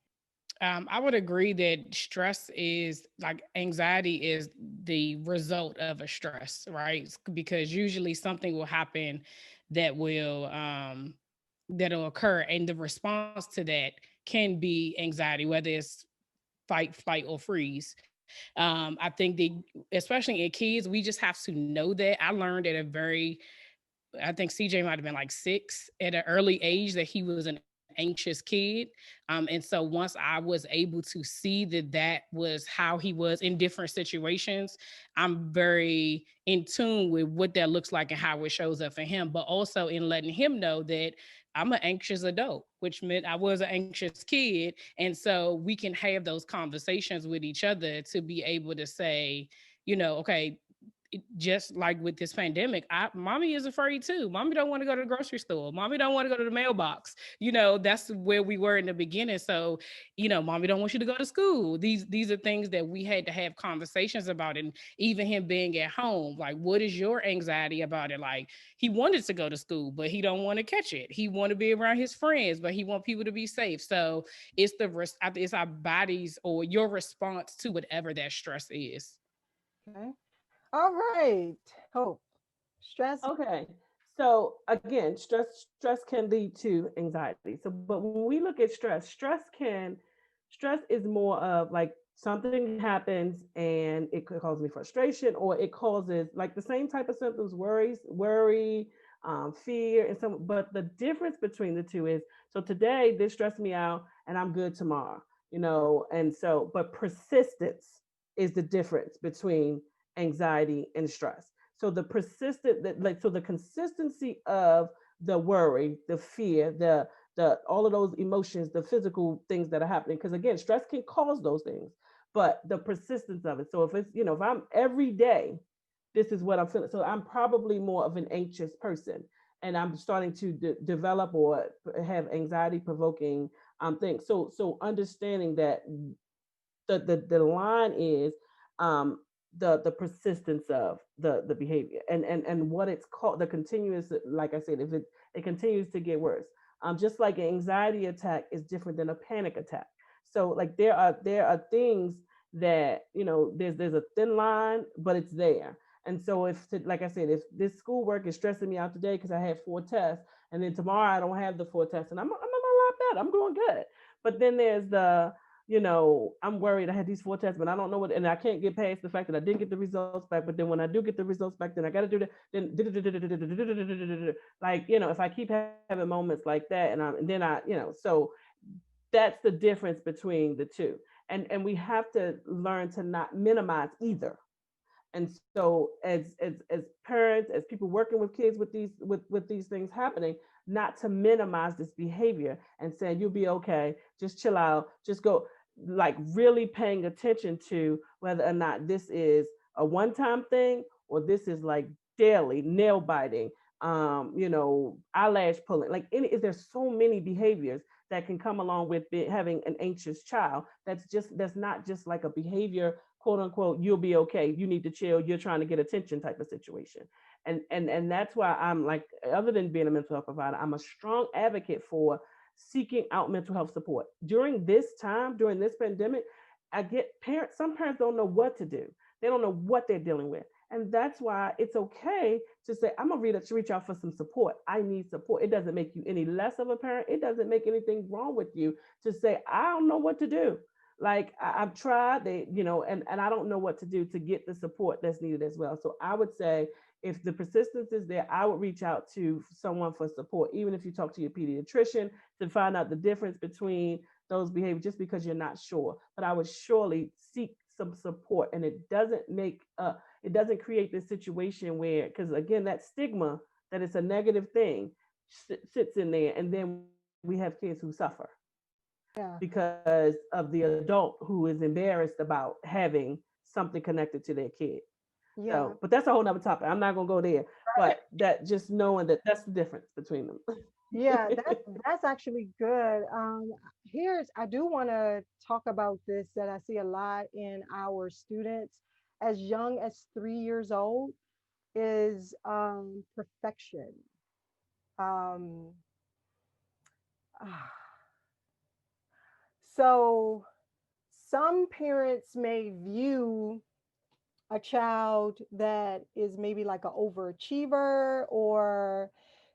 I would agree that stress is like anxiety is the result of a stress, right? Because usually something will happen that that'll occur, and the response to that can be anxiety, whether it's fight, flight, or freeze. I think that especially in kids, we just have to know that. I learned at a very, I think CJ might have been like 6 at an early age, that he was an anxious kid. And so once I was able to see that that was how he was in different situations, I'm very in tune with what that looks like and how it shows up for him, but also in letting him know that I'm an anxious adult, which meant I was an anxious kid. And so we can have those conversations with each other to be able to say, okay, just like with this pandemic, mommy is afraid too. Mommy don't want to go to the grocery store. Mommy don't want to go to the mailbox. That's where we were in the beginning. So, mommy don't want you to go to school. These are things that we had to have conversations about. And even him being at home, like, what is your anxiety about it? Like, he wanted to go to school, but he don't want to catch it. He want to be around his friends, but he want people to be safe. So it's our bodies or your response to whatever that stress is. Okay. All right. Hope. Stress. Okay. So again, stress can lead to anxiety. So but when we look at stress is more of like something happens and it could cause me frustration, or it causes like the same type of symptoms, worry, fear, and some. But the difference between the two is, so today this stressed me out and I'm good tomorrow, and so, but persistence is the difference between anxiety and stress. So the persistent, that like, so the consistency of the worry, the fear, the all of those emotions, the physical things that are happening, because again, stress can cause those things, but the persistence of it. So if it's, if I'm every day, this is what I'm feeling. So I'm probably more of an anxious person, and I'm starting to develop or have anxiety provoking things. So understanding that the line is um the persistence of the behavior, and what it's called, the continuous, like I said, if it continues to get worse, just like an anxiety attack is different than a panic attack. So like there are things that, there's a thin line, but it's there. And so if, like I said, if this schoolwork is stressing me out today because I had 4 tests, and then tomorrow I don't have the 4 tests, and I'm not a lot better, I'm doing good. But then there's the, I'm worried I had these 4 tests, but I don't know what, and I can't get past the fact that I didn't get the results back. But then when I do get the results back, then I got to do that. Then like, if I keep having moments like that, and then so that's the difference between the two. And we have to learn to not minimize either. And so as parents, as people working with kids with these things happening, not to minimize this behavior and saying you'll be okay, just chill out, just go, like really paying attention to whether or not this is a one-time thing or this is like daily nail biting, eyelash pulling, like there's so many behaviors that can come along with having an anxious child. That's not just like a behavior, quote unquote, you'll be okay, you need to chill, you're trying to get attention type of situation. And that's why I'm like, other than being a mental health provider, I'm a strong advocate for seeking out mental health support. During this time, during this pandemic, I get some parents don't know what to do. They don't know what they're dealing with. And that's why it's okay to say, I'm gonna reach out for some support. I need support. It doesn't make you any less of a parent. It doesn't make anything wrong with you to say, I don't know what to do. Like I've tried, and I don't know what to do to get the support that's needed as well. So I would say, if the persistence is there, I would reach out to someone for support, even if you talk to your pediatrician to find out the difference between those behaviors, just because you're not sure. But I would surely seek some support, and it doesn't create this situation where, because again, that stigma that it's a negative thing sits in there, and then we have kids who suffer because of the adult who is embarrassed about having something connected to their kid. Yeah. So, but that's a whole nother topic. I'm not gonna go there. But that, just knowing that that's the difference between them. Yeah, that's actually good. I do want to talk about this that I see a lot in our students as young as 3 years old is perfection. Um, so some parents may view a child that is maybe like an overachiever or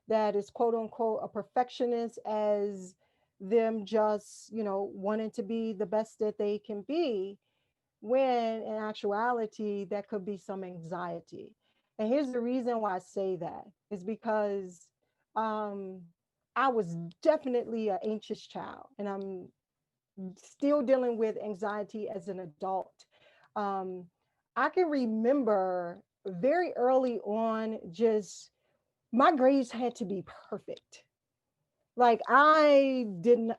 that is quote unquote a perfectionist as them just, wanting to be the best that they can be, when in actuality that could be some anxiety. And here's the reason why I say that is because um, I was definitely an anxious child, and I'm still dealing with anxiety as an adult. Um, I can remember very early on, just my grades had to be perfect. Like I didn't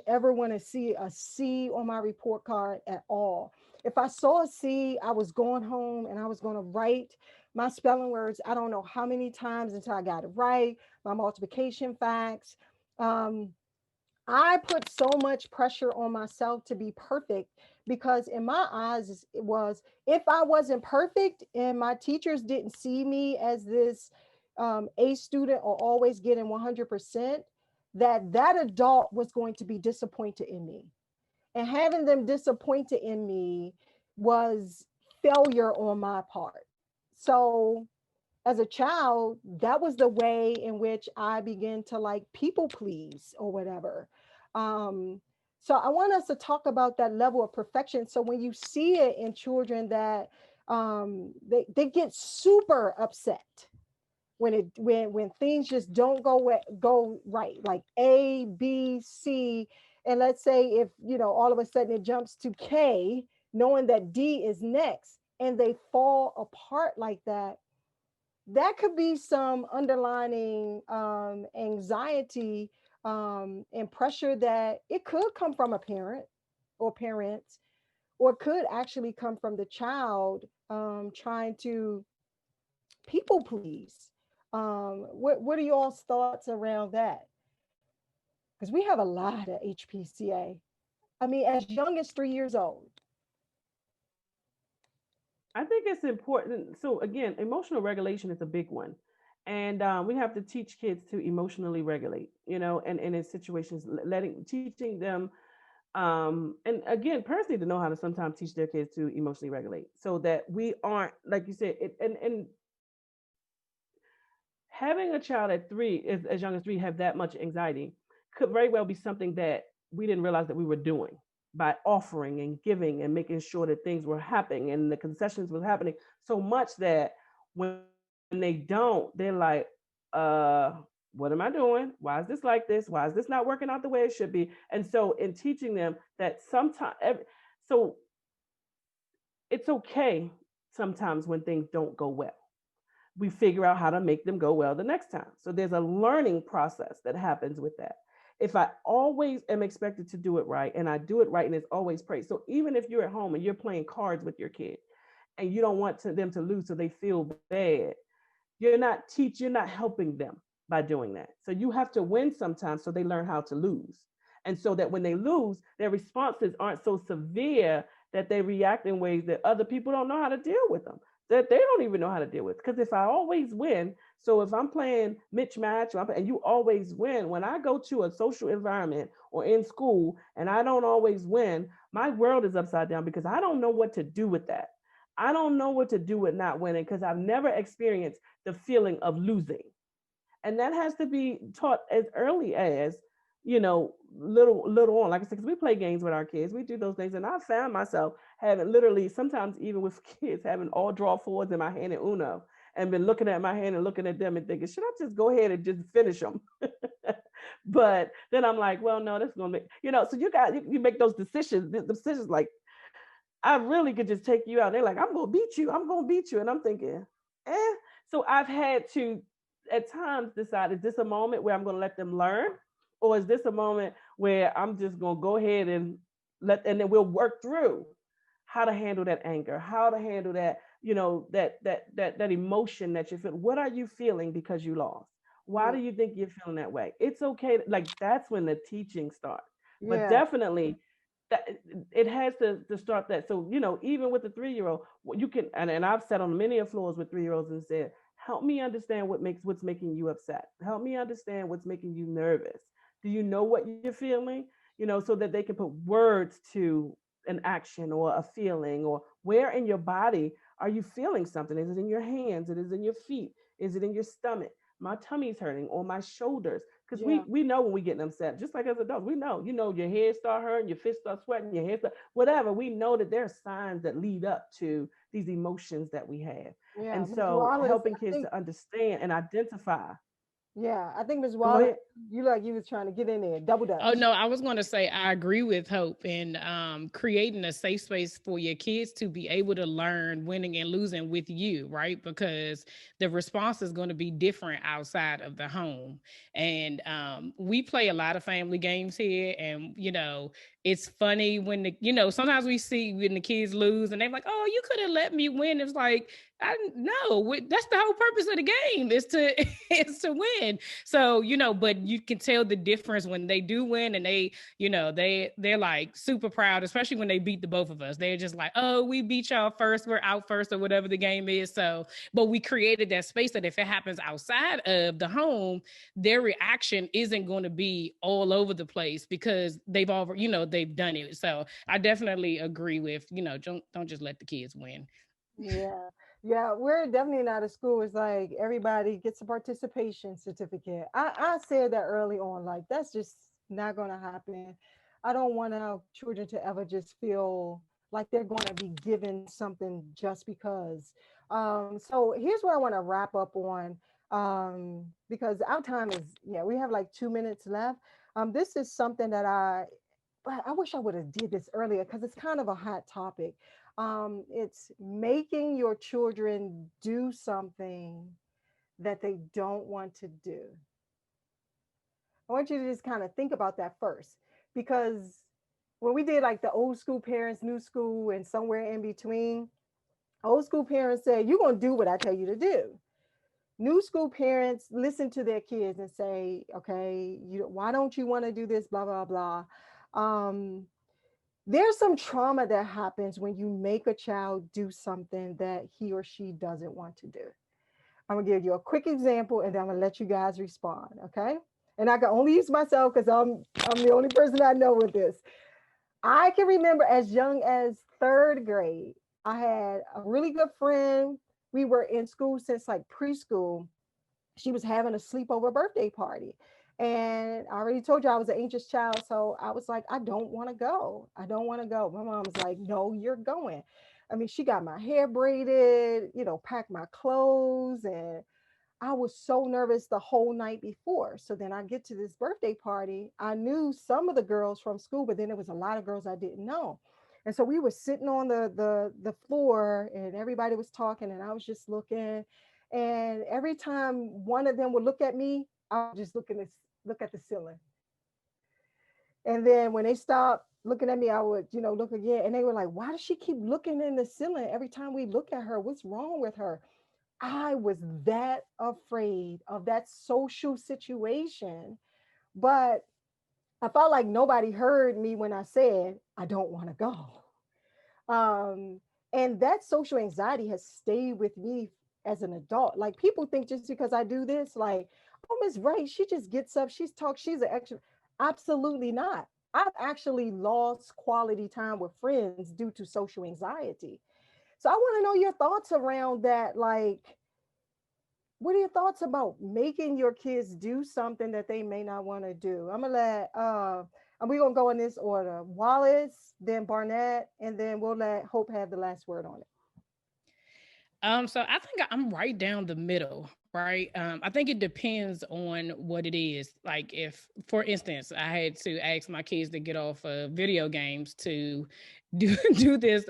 ever want to see a C on my report card at all. If I saw a C, I was going home and I was going to write my spelling words, I don't know how many times until I got it right, my multiplication facts. Um, I put so much pressure on myself to be perfect because in my eyes it was, if I wasn't perfect and my teachers didn't see me as this A student or always getting 100%, that adult was going to be disappointed in me. And having them disappointed in me was failure on my part. So as a child, that was the way in which I began to like people please or whatever. Um, so I want us to talk about that level of perfection. So when you see it in children that they get super upset when things just don't go right, like A, B, C, and let's say if all of a sudden it jumps to K, knowing that D is next, and they fall apart like that, that could be some underlining anxiety and pressure that it could come from a parent or parents, or could actually come from the child trying to people please. What are y'all's thoughts around that? Because we have a lot of HPCA. I mean, as young as 3 years old. I think it's important. So again, emotional regulation is a big one, and we have to teach kids to emotionally regulate. And in situations, teaching them, and again, parents need to know how to sometimes teach their kids to emotionally regulate, so that we aren't, like you said, and having a child at 3, as young as 3, have that much anxiety could very well be something that we didn't realize that we were doing by offering and giving and making sure that things were happening and the concessions was happening so much that when they don't, they're like, what am I doing? Why is this like this? Why is this not working out the way it should be? And so in teaching them that sometimes, so it's okay sometimes when things don't go well. We figure out how to make them go well the next time. So there's a learning process that happens with that. If I always am expected to do it right and I do it right and it's always praised. So even if you're at home and you're playing cards with your kid and you don't want them to lose so they feel bad, you're not helping them by doing that. So you have to win sometimes so they learn how to lose. And so that when they lose, their responses aren't so severe that they react in ways that other people don't know how to deal with them, that they don't even know how to deal with. Because if I always win, so if I'm playing Mitch match and you always win, when I go to a social environment or in school and I don't always win, my world is upside down because I don't know what to do with that. I don't know what to do with not winning because I've never experienced the feeling of losing. And that has to be taught as early as, little on. Like I said, because we play games with our kids, we do those things. And I found myself having literally, sometimes even with kids, having all draw fours in my hand in Uno and been looking at my hand and looking at them and thinking, should I just go ahead and just finish them? But then I'm like, well, no, that's going to make, so you make those decisions, the decisions like, I really could just take you out. They're like, I'm going to beat you. I'm going to beat you. And I'm thinking, eh. So I've had to, at times, decide, is this a moment where I'm going to let them learn? Or is this a moment where I'm just going to go ahead and and then we'll work through how to handle that anger, how to handle that, that emotion that you feel. What are you feeling because you lost? Why do you think you're feeling that way? It's okay. Like, that's when the teaching starts. But definitely, that it has to start that. So, even with the 3-year-old, you can, and I've sat on many floors with 3-year-olds and said, help me understand what's making you upset. Help me understand what's making you nervous. Do you know what you're feeling? So that they can put words to an action or a feeling, or where in your body are you feeling something? Is it in your hands? Is it in your feet? Is it in your stomach? My tummy's hurting, or my shoulders. Because we know when we get upset, just like as adults, we know, your head start hurting, your fist start sweating, your head start, whatever. We know that there are signs that lead up to these emotions that we have. Yeah, And Ms. so Wallace, helping I kids think, to understand and identify. yeah, I think Ms. Go Wallace, ahead. you was trying to get in there, double Oh dutch. no, I was going to say I agree with Hope in creating a safe space for your kids to be able to learn winning and losing with you, right? Because the response is going to be different outside of the home. And we play a lot of family games here, and it's funny when sometimes we see when the kids lose and they're like, "Oh, you could have let me win." It's like, I know that's the whole purpose of the game is to is to win. So, but you can tell the difference when they do win and they're like super proud, especially when they beat the both of us. They're just like, oh, we beat y'all first, we're out first, or whatever the game is. So, but we created that space that if it happens outside of the home, their reaction isn't going to be all over the place because they've already, they've done it. So I definitely agree with, don't just let the kids win. Yeah. Yeah, we're definitely not a school. It's like everybody gets a participation certificate. I said that early on, like that's just not gonna happen. I don't want our children to ever just feel like they're gonna be given something just because. So here's what I want to wrap up on. Because our time is, yeah, we have like 2 minutes left. This is something that I wish I would have did this earlier because it's kind of a hot topic. It's making your children do something that they don't want to do. I want you to just kind of think about that first, because when we did like the old school parents, new school, and somewhere in between, old school parents say, you're going to do what I tell you to do. New school parents listen to their kids and say, okay, why don't you want to do this, blah, blah, blah. There's some trauma that happens when you make a child do something that he or she doesn't want to do. I'm gonna give you a quick example and then I'm gonna let you guys respond, okay? And I can only use myself because I'm the only person I know with this. I can remember as young as third grade, I had a really good friend. We were in school since like preschool. She was having a sleepover birthday party. And I already told you I was an anxious child. So I was like, I don't want to go. I don't want to go. My mom was like, no, you're going. I mean, she got my hair braided, packed my clothes. And I was so nervous the whole night before. So then I get to this birthday party. I knew some of the girls from school, but then there was a lot of girls I didn't know. And so we were sitting on the floor and everybody was talking and I was just looking. And every time one of them would look at me, I would just look at the ceiling. And then when they stopped looking at me, I would, look again. And they were like, why does she keep looking in the ceiling every time we look at her? What's wrong with her? I was that afraid of that social situation. But I felt like nobody heard me when I said, I don't want to go. And that social anxiety has stayed with me as an adult. Like people think just because I do this, like, oh, Miss Wright, she just gets up, she's an extra. Absolutely not. I've actually lost quality time with friends due to social anxiety. So I want to know your thoughts around that. Like, what are your thoughts about making your kids do something that they may not want to do? I'm gonna let and we're gonna go in this order: Wallace, then Barnett, and then we'll let Hope have the last word on it. So I think I'm right down the middle, right? I think it depends on what it is. Like if, for instance, I had to ask my kids to get off video games to do this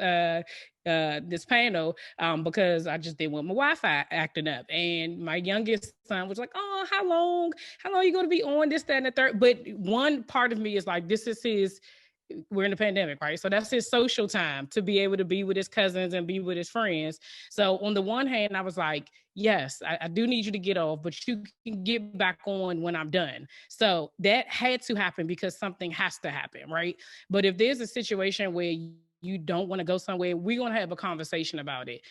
panel because I just didn't want my Wi-Fi acting up. And my youngest son was like, "Oh, how long? How long are you going to be on this, that, and the third?" But one part of me is like, this is his. We're in the pandemic, right? So that's his social time to be able to be with his cousins and be with his friends. So on the one hand, I was like, yes, I do need you to get off, but you can get back on when I'm done. So that had to happen because something has to happen, right? But if there's a situation where you don't want to go somewhere, we're going to have a conversation about it.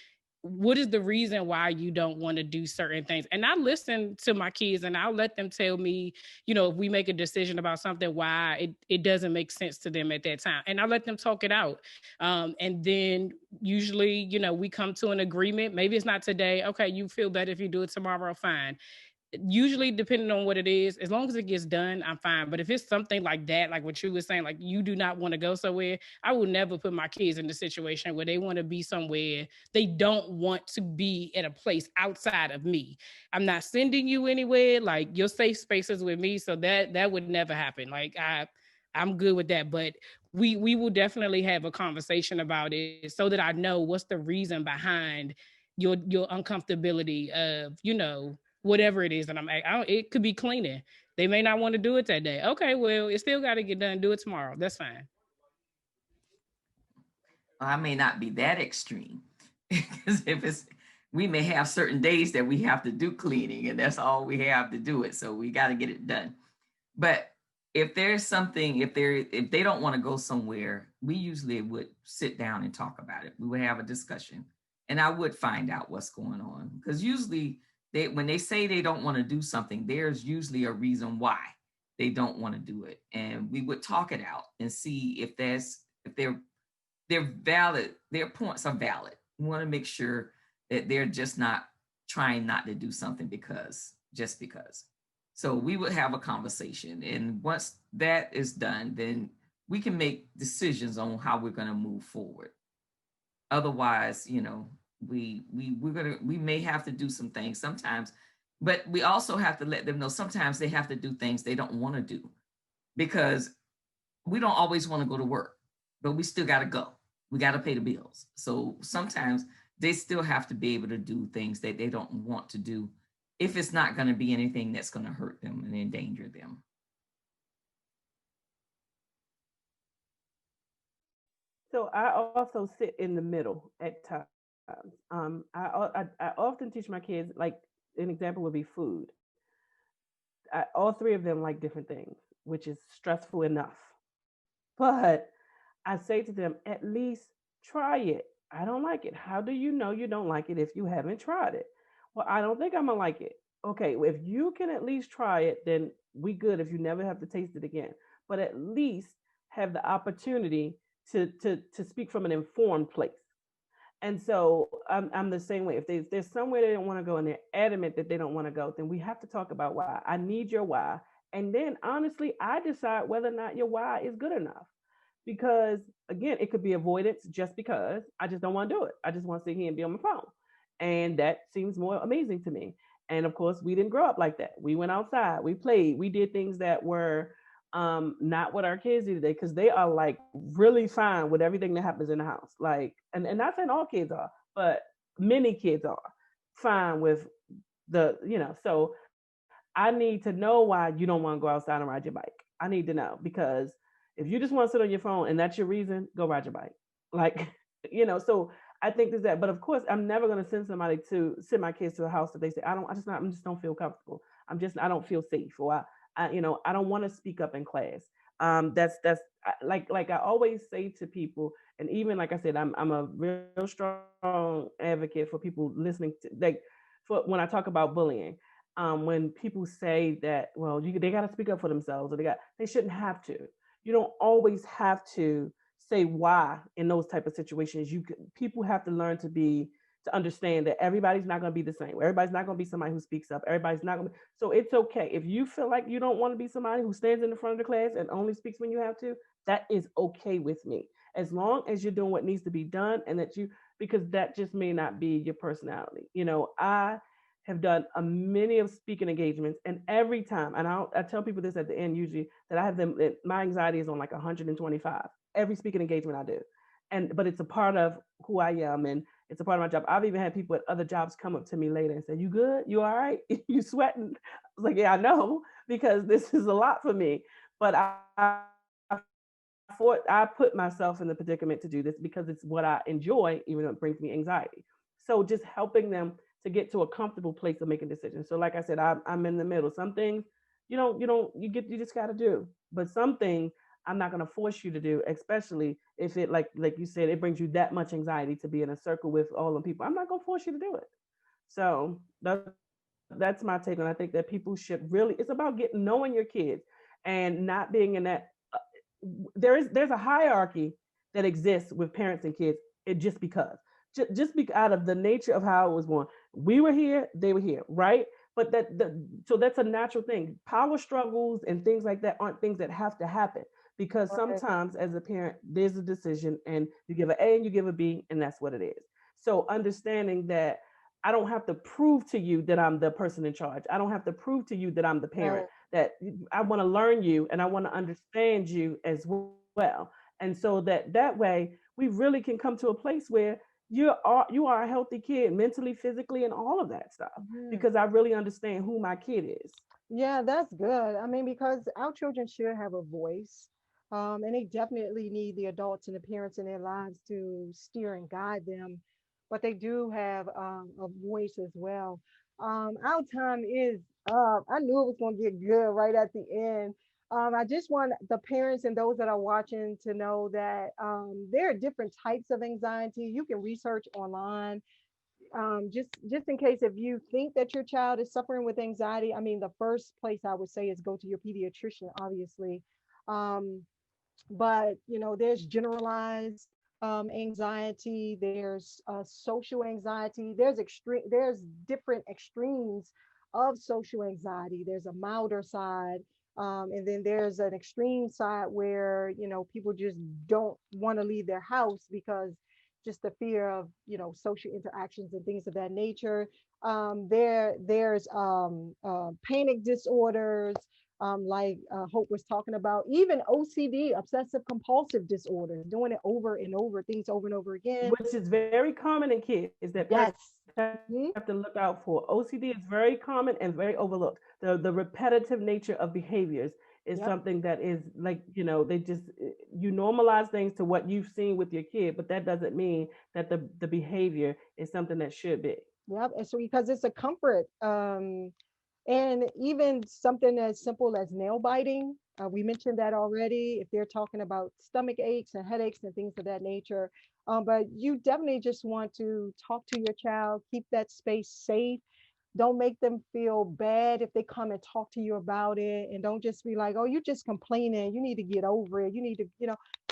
What is the reason why you don't want to do certain things? And I listen to my kids and I'll let them tell me, if we make a decision about something, why it doesn't make sense to them at that time. And I let them talk it out. And then usually, we come to an agreement. Maybe it's not today. Okay, you feel better if you do it tomorrow, fine. Usually depending on what it is, as long as it gets done, I'm fine. But if it's something like that, like what you were saying, like you do not want to go somewhere, I will never put my kids in a situation where they want to be somewhere they don't want to be at a place outside of me. I'm not sending you anywhere. Like your safe spaces with me, so that would never happen. Like I'm good with that. But we will definitely have a conversation about it so that I know what's the reason behind your uncomfortability of whatever it is that it could be cleaning. They may not want to do it that day. Okay, well, it still got to get done. Do it tomorrow. That's fine. I may not be that extreme because we may have certain days that we have to do cleaning and that's all we have to do it. So we got to get it done. But if there's something, if they don't want to go somewhere, we usually would sit down and talk about it. We would have a discussion and I would find out what's going on because usually when they say they don't want to do something, there's usually a reason why they don't want to do it. And we would talk it out and see if they're valid, their points are valid. We want to make sure that they're just not trying not to do something just because. So we would have a conversation. And once that is done, then we can make decisions on how we're going to move forward. Otherwise, we may have to do some things sometimes, but we also have to let them know sometimes they have to do things they don't want to do because we don't always want to go to work, but we still got to go. We got to pay the bills. So sometimes they still have to be able to do things that they don't want to do if it's not going to be anything that's going to hurt them and endanger them. So I also sit in the middle at times. I often teach my kids, like an example would be food. All three of them like different things, which is stressful enough. But I say to them, at least try it. I don't like it. How do you know you don't like it if you haven't tried it? Well, I don't think I'm gonna like it. Okay, well, if you can at least try it, then we good if you never have to taste it again. But at least have the opportunity to speak from an informed place. And so I'm the same way. If there's somewhere they don't want to go and they're adamant that they don't want to go, then we have to talk about why. I need your why. And then honestly, I decide whether or not your why is good enough. Because again, it could be avoidance just because I just don't want to do it. I just want to sit here and be on my phone. And that seems more amazing to me. And of course, we didn't grow up like that. We went outside, we played, we did things that were not what our kids do today, because they are like really fine with everything that happens in the house. Like, and not saying all kids are, but many kids are fine with so I need to know why you don't want to go outside and ride your bike. I need to know, because if you just want to sit on your phone and that's your reason, go ride your bike. Like, so I think there's that. But of course, I'm never going to send somebody to send my kids to a house that they say, I just don't feel comfortable. I don't feel safe, or I don't want to speak up in class. Like I always say to people, and even like I said, I'm a real strong advocate for people listening to, like, for when I talk about bullying. When people say that, well, they got to speak up for themselves, or they shouldn't have to. You don't always have to say why in those type of situations. People have to learn to understand that everybody's not going to be the same. Everybody's not going to be somebody who speaks up. Everybody's not going to. So it's okay if you feel like you don't want to be somebody who stands in the front of the class and only speaks when you have to. That is okay with me, as long as you're doing what needs to be done, and because that just may not be your personality. I have done a many of speaking engagements, and every time, and I tell people this at the end usually, that I have them. My anxiety is on like 125 every speaking engagement I do, but it's a part of who I am, and it's a part of my job. I've even had people at other jobs come up to me later and say, "You good? You all right? You sweating?" I was like, "Yeah, I know, because this is a lot for me." But I put myself in the predicament to do this because it's what I enjoy, even though it brings me anxiety. So just helping them to get to a comfortable place of making decisions. So like I said, I'm in the middle. Some things you just got to do, but some things I'm not going to force you to do, especially if it, like you said, it brings you that much anxiety to be in a circle with all the people. I'm not going to force you to do it. So that's my take on it. I think that people should really, it's about knowing your kids and not being in that. There's a hierarchy that exists with parents and kids. It just because just be out of the nature of how it was born. We were here, they were here, right? But so that's a natural thing. Power struggles and things like that aren't things that have to happen, because Right. sometimes as a parent there's a decision and you give an A and you give a B, and that's what it is. So understanding that I don't have to prove to you that I'm the person in charge. I don't have to prove to you that I'm the parent. Right. That I want to learn you and I want to understand you as well. And so that way we really can come to a place where you are a healthy kid, mentally, physically, and all of that stuff, Mhm. because I really understand who my kid is. Yeah, that's good. I mean, because our children should have a voice, and they definitely need the adults and the parents in their lives to steer and guide them. But they do have a voice as well. Our time is up. I knew it was going to get good right at the end. I just want the parents and those that are watching to know that there are different types of anxiety. You can research online, just in case if you think that your child is suffering with anxiety. I mean, the first place I would say is go to your pediatrician, obviously. um, but there's generalized anxiety, there's social anxiety, there's different extremes of social anxiety. There's a milder side, and then there's an extreme side where people just don't want to leave their house because just the fear of social interactions and things of that nature. There's panic disorders, like Hope was talking about, even OCD, obsessive compulsive disorders, doing it over and over, things over and over again. Which is very common in kids, that parents have to look out for. Mhm. OCD is very common and very overlooked. The repetitive nature of behaviors is something that is, like, you normalize things to what you've seen with your kid, but that doesn't mean that the behavior is something that should be. Yep. And so because it's a comfort, and even something as simple as nail biting, we mentioned that already, if they're talking about stomach aches and headaches and things of that nature. But you definitely just want to talk to your child, keep that space safe. Don't make them feel bad if they come and talk to you about it. And don't just be like, oh, you're just complaining. You need to get over it. You need to,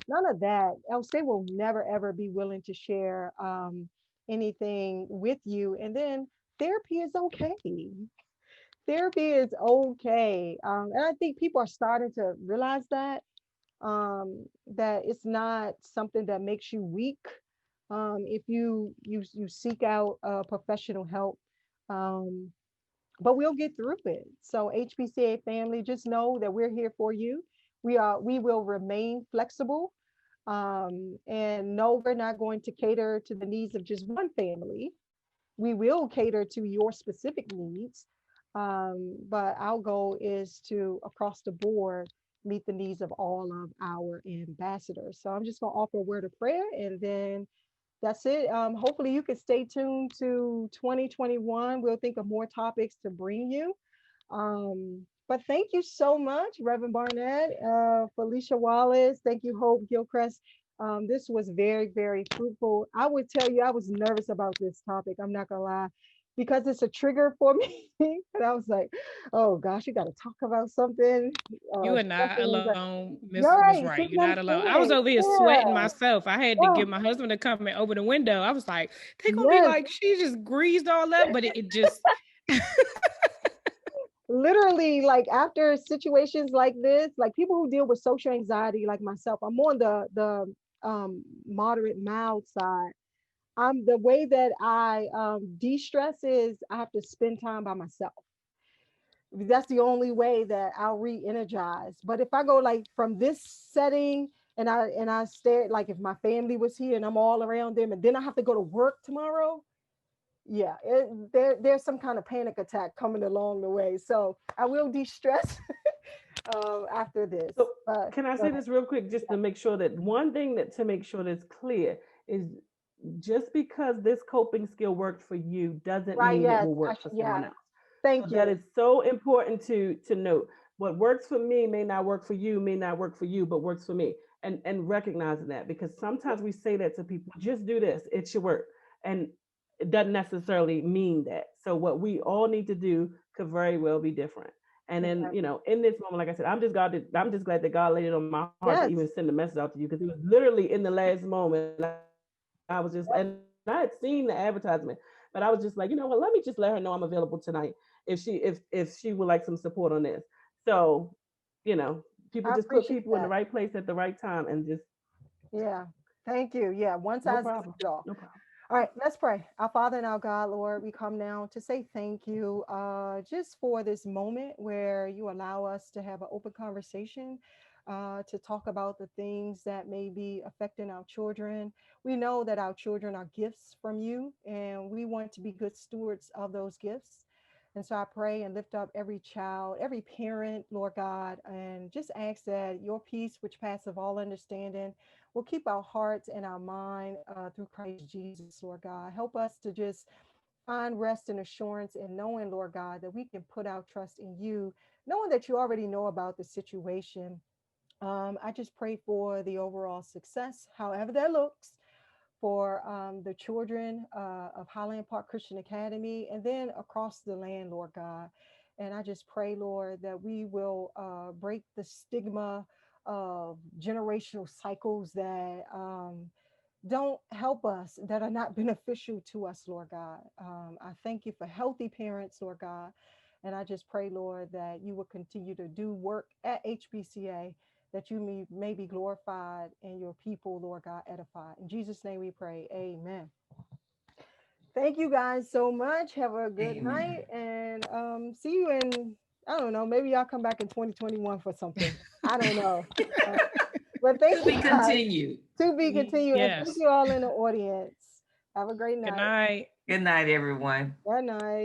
none of that. Else they will never, ever be willing to share anything with you. And then therapy is okay. Therapy is okay. And I think people are starting to realize that it's not something that makes you weak. If you seek out professional help, um, but we'll get through it. So HBCA family, just know that we're here for you. We will remain flexible. And no, we're not going to cater to the needs of just one family. We will cater to your specific needs. But our goal is to, across the board, meet the needs of all of our ambassadors. So I'm just going to offer a word of prayer, and then that's it. Hopefully, you can stay tuned to 2021. We'll think of more topics to bring you. But thank you so much, Reverend Barnett, Philicia Wallace. Thank you, Hope Gilchrist. This was very, very fruitful. I would tell you, I was nervous about this topic. I'm not gonna lie, because it's a trigger for me. And I was like, oh gosh, you got to talk about something. You are not Especially that- alone, You're Miss right. See Wright. You're what I'm not alone. I was saying? over here sweating Yeah. myself. I had to Oh, get my husband to come and open the window. I was like, they gonna be yes. like, she just greased all up, but it just Literally, like after situations like this, like people who deal with social anxiety like myself, I'm on the moderate mild side. I'm the way that I de-stress is I have to spend time by myself. That's the only way that I'll re-energize. But if I go like from this setting, and I stare, like if my family was here and I'm all around them, and then I have to go to work tomorrow, yeah, there's some kind of panic attack coming along the way. So I will de-stress after this. So But can I say this real quick, just to make sure that one thing that to make sure that's clear is just because this coping skill worked for you doesn't right, mean it yes, will work for someone yeah, else. So thank that you. is so important to note. What works for me may not work for you, may not work for you, but works for me. And recognizing that, because sometimes we say that to people, just do this, it should work. And it doesn't necessarily mean that. So what we all need to do could very well be different. And then, Okay. in this moment, like I said, I'm just glad that God laid it on my heart to Yes, even send the message out to you, because it was literally in the last moment. I was just, and I had seen the advertisement, but I was just like, you know what? Let me just let her know I'm available tonight if she would like some support on this. So, you know, people I just put appreciate people in the that. right place at the right time, and just Yeah, thank you. Yeah, one no size doesn't problem, fit all. no problem. All right, let's pray. Our Father and our God, Lord, we come now to say thank you just for this moment where you allow us to have an open conversation, to talk about the things that may be affecting our children. We know that our children are gifts from you, and we want to be good stewards of those gifts. And so I pray and lift up every child, every parent, Lord God, and just ask that your peace, which passeth all understanding, will keep our hearts and our mind through Christ Jesus, Lord God. Help us to just find rest and assurance in knowing, Lord God, that we can put our trust in you, knowing that you already know about the situation. I just pray for the overall success, however that looks, for the children of Highland Park Christian Academy, and then across the land, Lord God. And I just pray, Lord, that we will break the stigma of generational cycles that don't help us, that are not beneficial to us, Lord God. I thank you for healthy parents, Lord God. And I just pray, Lord, that you will continue to do work at HBCA, that you may be glorified and your people, Lord God, edified. In Jesus' name we pray. Amen. Thank you guys so much. Have a good Amen. night, and see you in, I don't know, maybe y'all come back in 2021 for something. I don't know. Uh, but thank To you be guys. continued. To be continued. And thank yes. you all in the audience. Have a great Good night. night. Good night, everyone. Good night.